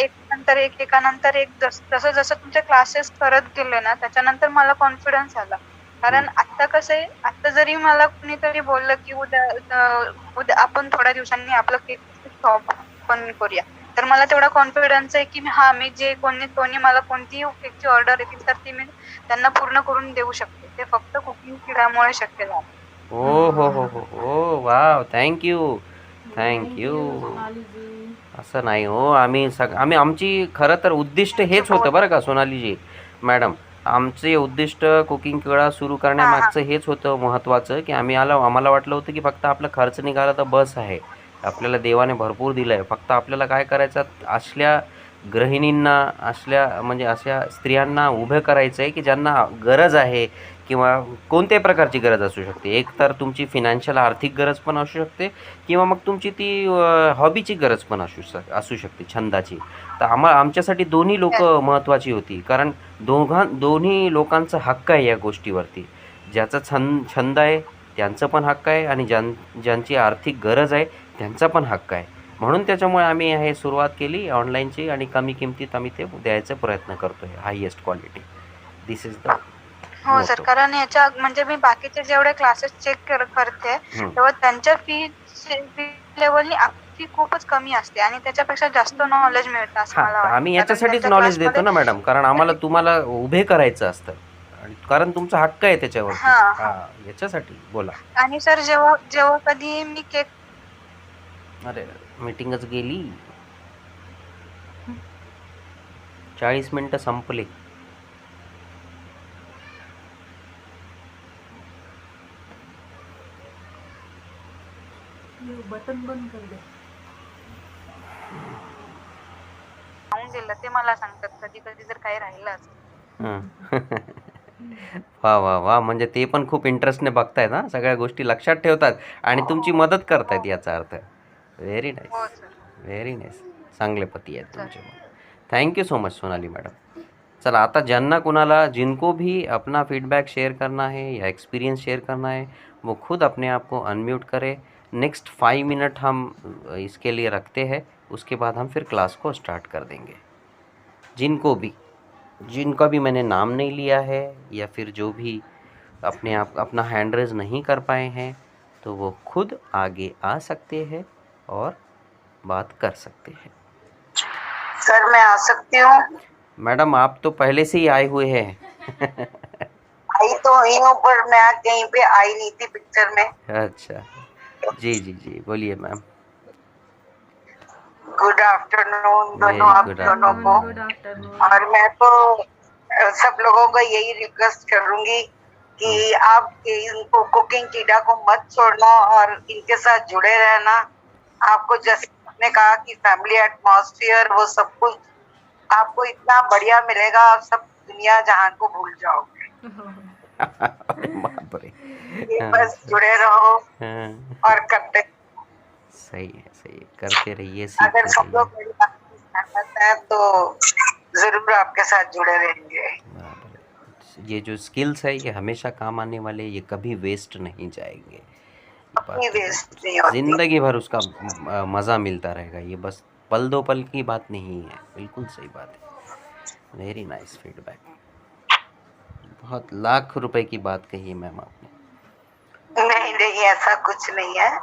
एकानंतर एक, जसं जसं तुमचे क्लासेस करत गेले ना त्याच्यानंतर मला कॉन्फिडन्स आला, कारण आता कसं आहे, आता जरी मला कुणीतरी बोललं की उद्या आपण थोड्या दिवसांनी आपलं केक शॉप पण करूया, तर मला तेवढा कॉन्फिडन्स आहे की मी जे कोणी मला कोणतीही केकची ऑर्डर येतील तर ती मी त्यांना पूर्ण करून देऊ शकते, ते फक्त कुकिंग किडामुळे शक्य झालं। हो वाव, थँक्यू। असं नाही हो, आम्ही आमची खरं तर उद्दिष्ट हेच होतं बरं का सोनालीजी मॅडम, आमचे उद्दिष्ट कुकिंग किडा सुरू करण्यामागचं हेच होतं महत्त्वाचं, की आम्हाला वाटलं होतं की फक्त आपला खर्च निघाला तर बस आहे, आपल्याला देवाने भरपूर दिलं आहे, फक्त आपल्याला काय करायचं, असल्या गृहिणींना, अशा स्त्रियांना उभं करायचं आहे की ज्यांना गरज आहे किंवा कोणत्याही प्रकारची गरज असू शकते, एक तर तुमची फिनान्शियल आर्थिक गरज पण असू शकते किंवा मग तुमची ती हॉबीची गरज पण असू शकते, छंदाची, तर आमच्यासाठी दोन्ही लोक महत्त्वाची होती, कारण दोन्ही लोकांचा हक्क आहे या गोष्टीवरती, ज्याचा छंद आहे त्यांचं पण हक्क आहे आणि ज्यांची आर्थिक गरज आहे त्यांचा पण हक्क आहे, म्हणून त्याच्यामुळे आम्ही हे सुरुवात केली ऑनलाईनची आणि कमी किमतीत आम्ही ते द्यायचा प्रयत्न करतोय, highest quality. This is the हो सर, कारण याच्या म्हणजे मी बाकीचे जेवढे क्लासेस चेक करते तेव्हा त्यांच्या फी लेवलनी फी खूपच कमी असते आणि त्याच्यापेक्षा जास्त नॉलेज मिळतं असं मला वाटतं. आम्ही याच्यासाठीच नॉलेज देतो ना मॅडम, कारण आम्हाला तुम्हाला उभे करायचं असतं आणि कारण तुमचा हक्क आहे त्याच्यावरती. याच्यासाठी बोला. आणि सर जेव्हा कधी मी केक, अरे मीटिंगच गेली, 40 मिनिटं संपले. बटन बंद कर दे. दिलं ते मला सांगतात कधी कधी जर काही राहिलं असेल. वा वा वा, म्हणजे ते पण खूप इंटरेस्टने बघतायत ना, सगळ्या गोष्टी लक्षात ठेवतात आणि तुमची मदत करतायत याचा अर्थ. Very nice, very nice. चांगले पती आहेत तुमचे. Thank you so much Sonali madam. चला आता ज्यांना कुणाला जिनको भी अपना फीडबैक शेयर करना है या एक्सपीरियंस शेयर करना है वो खुद अपने आप को अनम्यूट करें. नेक्स्ट 5 मिनट हम इसके लिए रखते हैं, उसके बाद हम फिर क्लास को स्टार्ट कर देंगे. जिनका भी मैंने नाम नहीं लिया है या फिर जो भी अपने आप अपना हैंड रेज नहीं कर पाए हैं तो वो खुद आगे आ सकते हैं और बात कर सकते हैं. सर मैं आ सकती हूँ? मैडम आप तो पहले से ही आए हुए हैं. आई तो हुई हूँ पर मैं आज कहीं पे आई नहीं थी पिक्चर में. अच्छा, जी जी जी, बोलिए मैम. गुड आफ्टरनून दोनों आप दोनों को. और मैं तो सब लोगों को यही रिक्वेस्ट करूंगी कि आप इनको कुकिंग कीड़ा को मत छोड़ना और इनके साथ जुड़े रहना. आपको जैसे आपने कहा कि फैमिली एटमॉस्फेयर वो सब कुछ आपको इतना बढ़िया मिलेगा, आप सब दुनिया जहान को भूल जाओगे. बस जुड़े रहो और करते. सही है, करते रहिए. अगर सब लोग मेरी बात सहमत हैं तो जरूर आपके साथ जुड़े रहेंगे. ये जो स्किल्स है ये हमेशा काम आने वाले, ये कभी वेस्ट नहीं जाएंगे. वेस्ट नहीं होती. जिंदगी भर उसका मज़ा मिलता रहेगा. ये बस पल दो पल की बात नहीं है. बिल्कुल सही बात है. Very nice feedback. बहुत लाख रुपए की बात कही है मैम आपने. नहीं ऐसा कुछ नहीं है,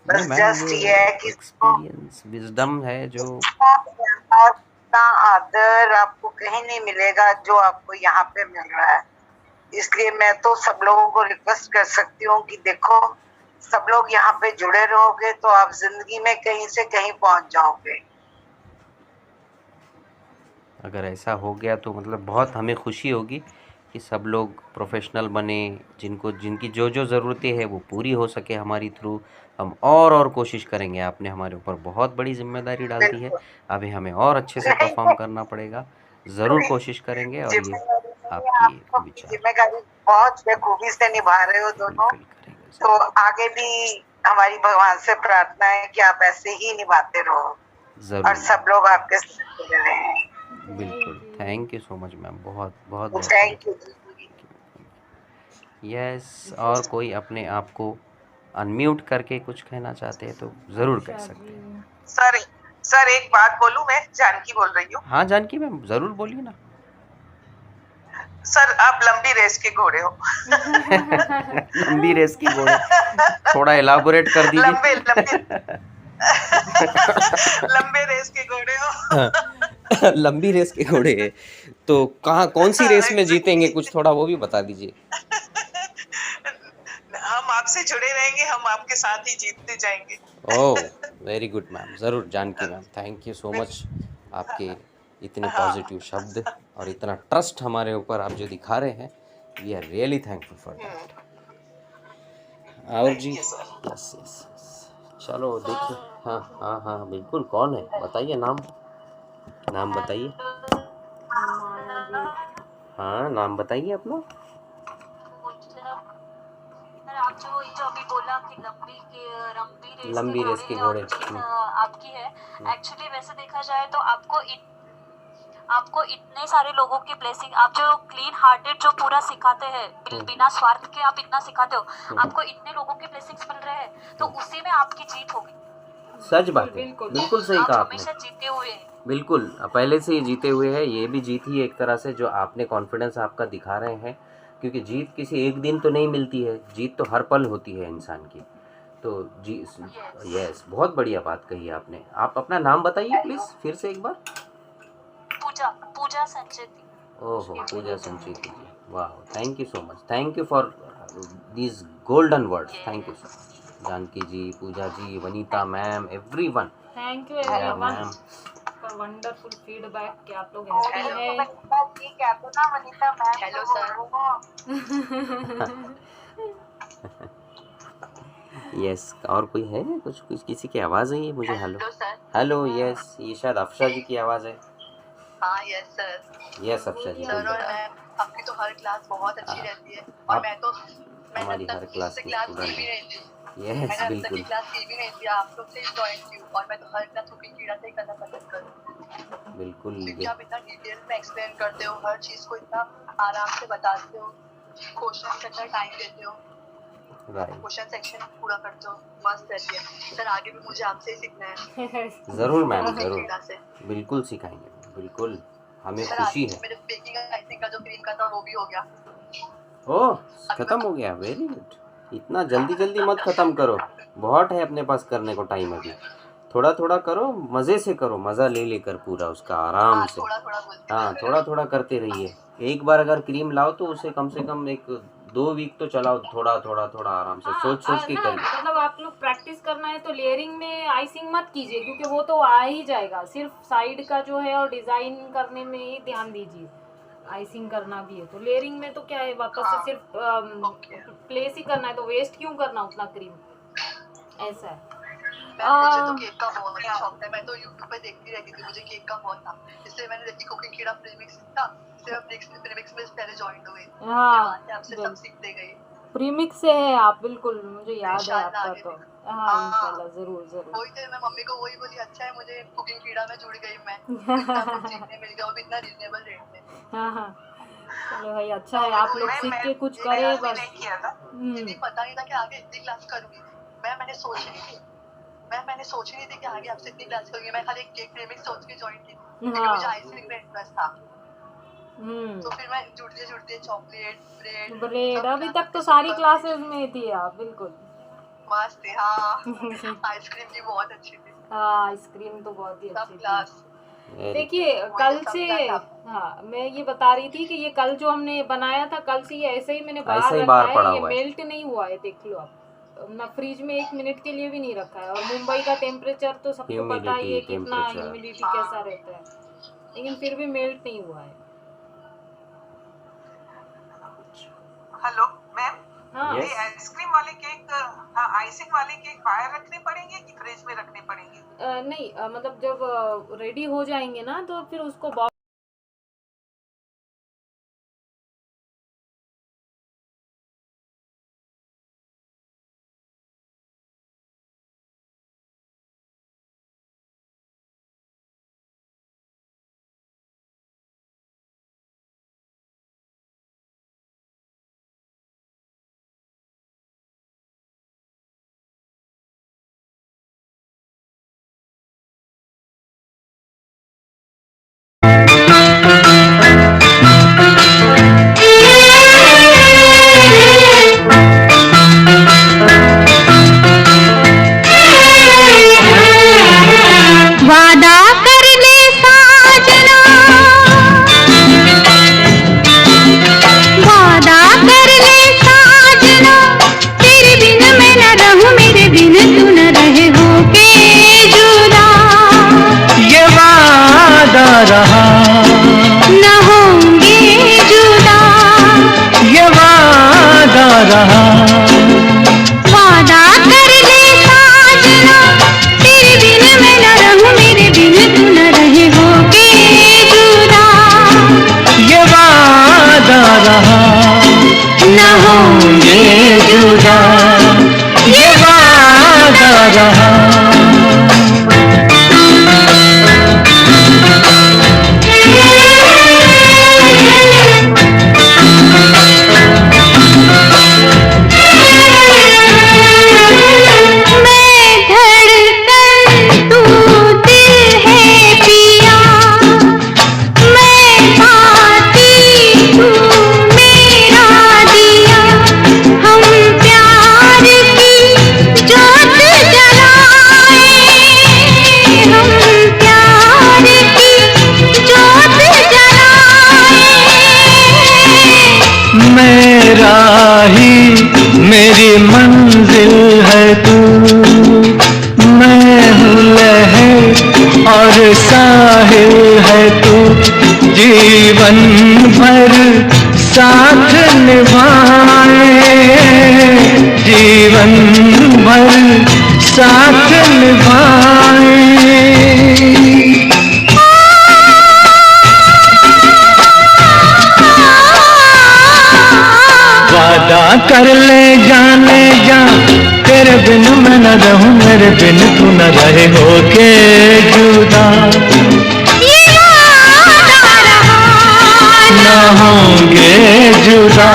बस जस्ट ये है कि एक्सपीरियंस विजडम है जो आपका आदर आपको कहीं नहीं मिलेगा जो आपको यहाँ पे मिल रहा है. इसलिए मैं तो सब लोगों को रिक्वेस्ट कर सकती हूँ कि देखो सब लोग यहाँ पे जुड़े रहोगे तो आप जिंदगी में कहीं से कहीं पहुँच जाओगे. अगर ऐसा हो गया तो मतलब बहुत हमें खुशी होगी कि सब लोग प्रोफेशनल बने, जिनकी जो ज़रूरतें हैं वो पूरी हो सके हमारी थ्रू. हम और कोशिश करेंगे. आपने हमारे ऊपर बहुत बड़ी जिम्मेदारी डाल दी है, अभी हमें और अच्छे से परफॉर्म करना पड़ेगा. ज़रूर कोशिश करेंगे और ये आपकी विचार जिम्मेदारी बहुत बखूबी से निभा रहे हो दोनों. तो आगे भी हमारी भगवान से प्रार्थना है कि आप ऐसे ही निभाते रहो जरूर और सब लोग आपके साथ जुड़े रहें. बिल्कुल. Thank you so much ma'am. बहुत थैंक यू. यस, और कोई अपने आप को अनम्यूट करके कुछ कहना चाहते हैं तो ज़रूर कह सकते हैं. सर एक बात बोलूं, मैं जानकी बोल रही हूँ. हाँ जानकी मैम, ज़रूर बोलिए ना. सर आप लंबी रेस के घोड़े हो. लंबी रेस की घोड़े, थोड़ा एलाबोरेट कर दीजिए. लंबे रेस के घोड़े हो. लंबी रेस के घोड़े है तो कौन सी रेस में जीतेंगे, कुछ थोड़ा वो भी बता दीजिए. हम आपसे जुड़े रहेंगे, हम आपके साथ ही जीतते जाएंगे. Oh very good ma'am. ज़रूर Janki ma'am, thank you so much. आपके इतने पॉजिटिव शब्द और इतना ट्रस्ट हमारे ऊपर आप जो दिखा रहे हैं, we are really thankful for that. और जी यस चलो देखिए. हाँ बिल्कुल. कौन है बताइए, नाम बताइए. हाँ नाम बताइए अपना. आप जो अभी बोला कि लंबी रेस के घोड़े आपकी है. एक्चुअली वैसे देखा जाए तो आपको इतने सारे लोगों की ब्लेसिंग, आप जो क्लीन हार्टेड जो पूरा सिखाते हैं, बिना स्वार्थ के आप इतना सिखाते हो, आपको इतने लोगों के ब्लेसिंग्स मिल रहे हैं तो उसी में आपकी जीत होगी. सच बात है, बिल्कुल सही कहा आपने। हमेशा जीते हुए हैं। बिल्कुल, पहले से ही जीते हुए हैं। ये भी जीत ही एक तरह से जो आपने कॉन्फिडेंस आपका दिखा रहे हैं, क्योंकि जीत किसी एक दिन तो नहीं मिलती है, जीत तो हर पल होती है इंसान की। तो जी यस, बहुत बढ़िया बात कही आपने। आप अपना नाम बताइए प्लीज़ फिर से एक बार। पूजा संचेती। ओहो, पूजा संचेती जी, वाह, thank you so much, thank you for these golden words, thank you so much. Janaki ji, Pooja ji, Vanita ma'am, everyone, thank you everyone for wonderful feedback कि आप लोग हैप्पी हैं। Hello sir. यस, और कोई है? कुछ किसी की आवाज़ है? मुझे हेलो सर। हेलो, यस, ये शायद अफशा जी की आवाज़ है। हाँ यस सर। यस अफशा जी, सर और मैम, आपकी तो हर क्लास बहुत अच्छी रहती है, और मैं हमारी हर क्लास की स्टूडेंट भी है। नहीं थी। यस मैंने बिल्कुल, क्लास की भी नहीं थी, आप लोग से ही ज्वाइन की हूँ, और मैं तो हर क्लास कुकिंग कीड़ा से ही करना पसंद करूँ, बिल्कुल। क्योंकि आप इतना डिटेल में एक्सप्लेन करते हो, हर चीज़ को इतना आराम से बताते हो, क्वेश्चन का इतना टाइम देते हो, क्वेश्चन सेक्शन पूरा करते हो, मस्त रहती है। सर आगे भी मुझे आपसे ही सीखना है। ज़रूर मैम, ज़रूर, बिल्कुल सिखाएंगे, बिल्कुल, हमें खुशी है। मेरे बेकिंग आइसिंग का जो क्रीम का था वो भी हो गया। ओह, खत्म हो गया, वेरी गुड। इतना जल्दी मत ख़त्म करो, बहुत है अपने पास करने को टाइम अभी। थोड़ा थोड़ा करो, मज़े से करो, मज़ा ले लेकर पूरा उसका आराम से। हाँ, थोड़ा करते रहिए। एक बार अगर क्रीम लाओ तो उसे कम से कम 1-2 वीक तो चलाओ, थोड़ा के आराम से, सोच के करिए। मतलब आप लोग प्रैक्टिस करना है तो लेयरिंग में आइसिंग मत कीजिए, क्योंकि वो तो आ ही जाएगा। सिर्फ साइड का जो है और डिज़ाइन करने में ही ध्यान दीजिए। आइसिंग करना भी है तो लेयरिंग में तो क्या है, वापस से सिर्फ प्लेस ही करना है, तो वेस्ट क्यों करना उतना क्रीम, ऐसा है। मुझे तो केक का बहुत शौक है, मैं तो यूट्यूब पे देखती रहती थी, मुझे केक का बहुत था, इसलिए मैंने देखी कुकिंग कीड़ा प्रीमिक्स था, इसलिए मैं प्रीमिक्स में पहले जॉइन हुई। हाँ, आपसे सब सीखते गई। प्रीमिक्स से है आप, बिल्कुल मुझे याद है आपका तो। हाँ इंशाल्लाह, जरूर। वही तो मैं मम्मी को वही बोली, अच्छा है मुझे कुकिंग कीड़ा में जुड़ गई मैं, सीखने मिल गया, वो भी इतना रीजनेबल रेट में। हाँ, चलो भाई, अच्छा है आप लोग सीख के कुछ करे बस। मुझे पता नहीं था कि आगे इतनी क्लास करूंगी, मैंने सोच रही थी कि आगे आपसे इतनी क्लास करूंगी। मैं खाली केक प्रीमिक्स सोच के ज्वाइन की, क्योंकि मुझे आइसक्रीम में इंटरेस्ट था। तो फिर मैं जुड़ते चॉकलेट ब्रेड अभी तक तो सारी क्लासेस में थी आप, बिल्कुल मस्त थी। हाँ आइसक्रीम भी बहुत अच्छी थी। हाँ, आइसक्रीम तो बहुत ही अच्छी थी। देखिए कल से, हाँ मैं ये बता रही थी कि ये कल जो हमने बनाया था, कल से ये ऐसे ही मैंने बाहर रखा है, ये मेल्ट नहीं हुआ है, देख लो आप ना, फ्रिज में 1 मिनट के लिए भी नहीं रखा है। और मुंबई का टेम्परेचर तो सबको पता ही है कितना ह्यूमिडिटी कैसा रहता है, लेकिन फिर भी मेल्ट नहीं हुआ है। हेलो मैम, हाँ, ये आइसक्रीम वाले केक, आइसिंग वाले केक बाहर रखने पड़ेंगे कि फ्रिज में रखने पड़ेंगे? नहीं मतलब जब रेडी हो जाएंगे ना तो फिर उसको राही मेरी मंजिल है तू, मैं हूँ लहर और साहिल है तू, जीवन भर साथ निभाए, जीवन भर साथ निभाए। वादा कर ले जाने जा, तेरे बिन मैं न रहूं, मेरे बिन तू न रहे होके जुदा। न होंगे जुदा,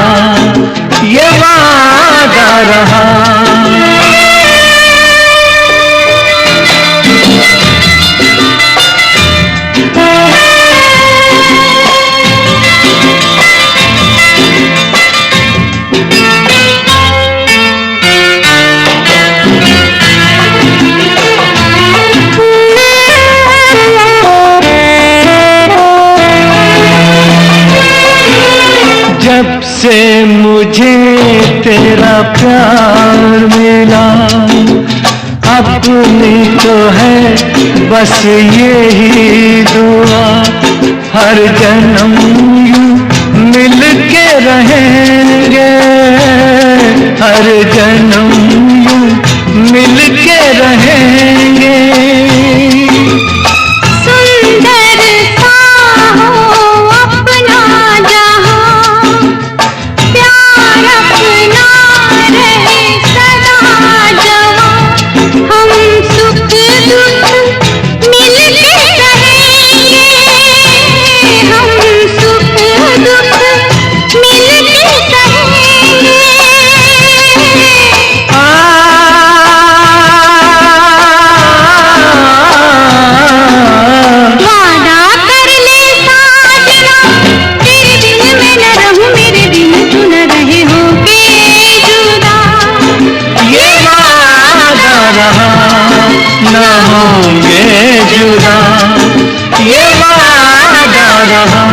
ये वादा रहा। जब से मुझे तेरा प्यार मिला, अपनी तो है बस यही दुआ, हर जन्म यूं मिल के रहेंगे, हर जन्म यूं मिल के रहेंगे। न होंगे जुदा, ये वादा रहा।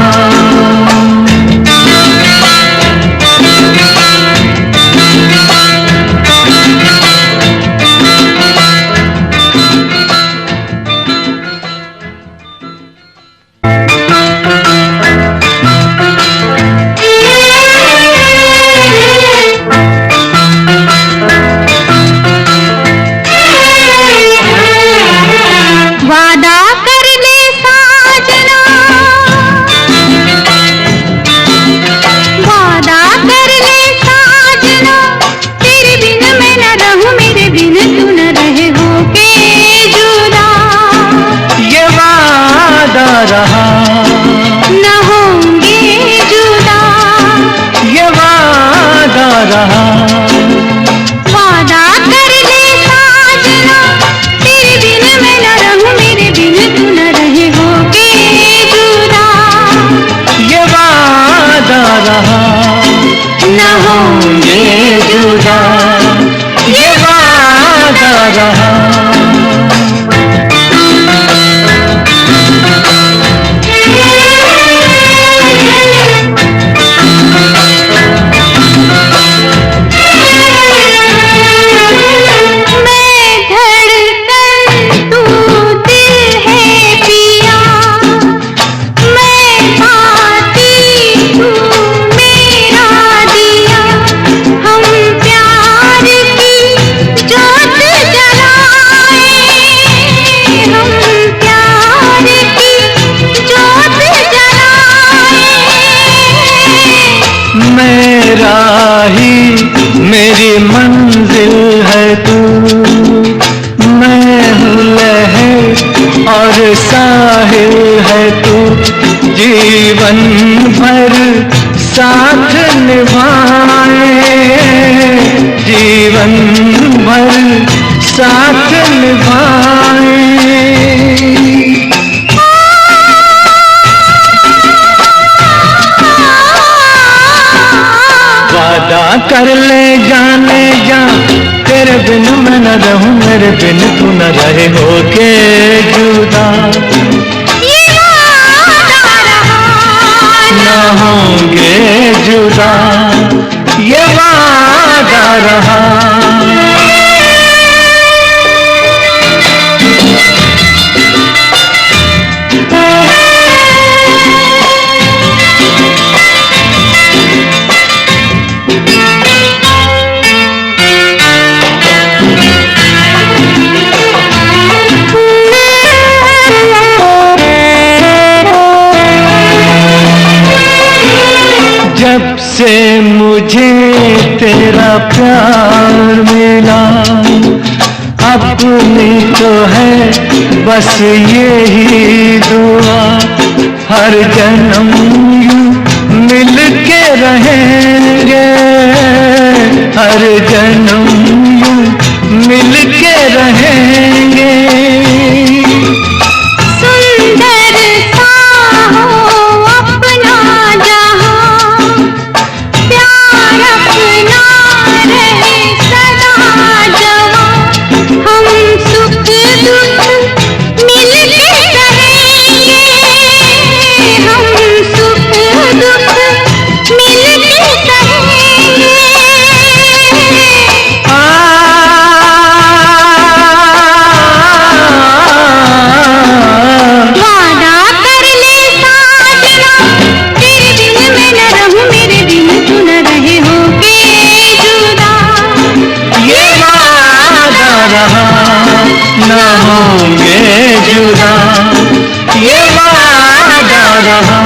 रहा न होंगे जुदा, ये वादा रहा। वादा कर ले साजना, तेरे बिन मैं न रहूं, मेरे बिन तू न रहे होगे जुदा, ये वादा रहा। न होंगे जुदा, ये वादा रहा। राही मेरी मंजिल है तू, मैं हूँ लहर और साहिल है तू, जीवन भर साथ निभाए, जीवन भर साथ निभाए। वादा कर ले जाने जा, तेरे बिन मैं न रहूं, मेरे बिन तू न रहे होके जुदा, ये वादा रहा। न होंगे जुदा, ये वादा रहा। जब से मुझे तेरा प्यार मिला, अपनी तो है बस यही दुआ, हर जन्म यूं मिल के रहेंगे, हर जन्म यूं मिल के रहेंगे। सुंदर सा हो अपना जहां, प्यार अपना रहे सदा जवां, हम सुख दुख मिल के रहेंगे, हम सुख दुख मिल के रहेंगे। वादा कर ले साजना, तेरे बिन मैं न रहूं, मेरे बिन तू न रहे होके जुदा। ये वादा रहा, न होंगे जुदा, ये वादा रहा।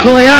खोया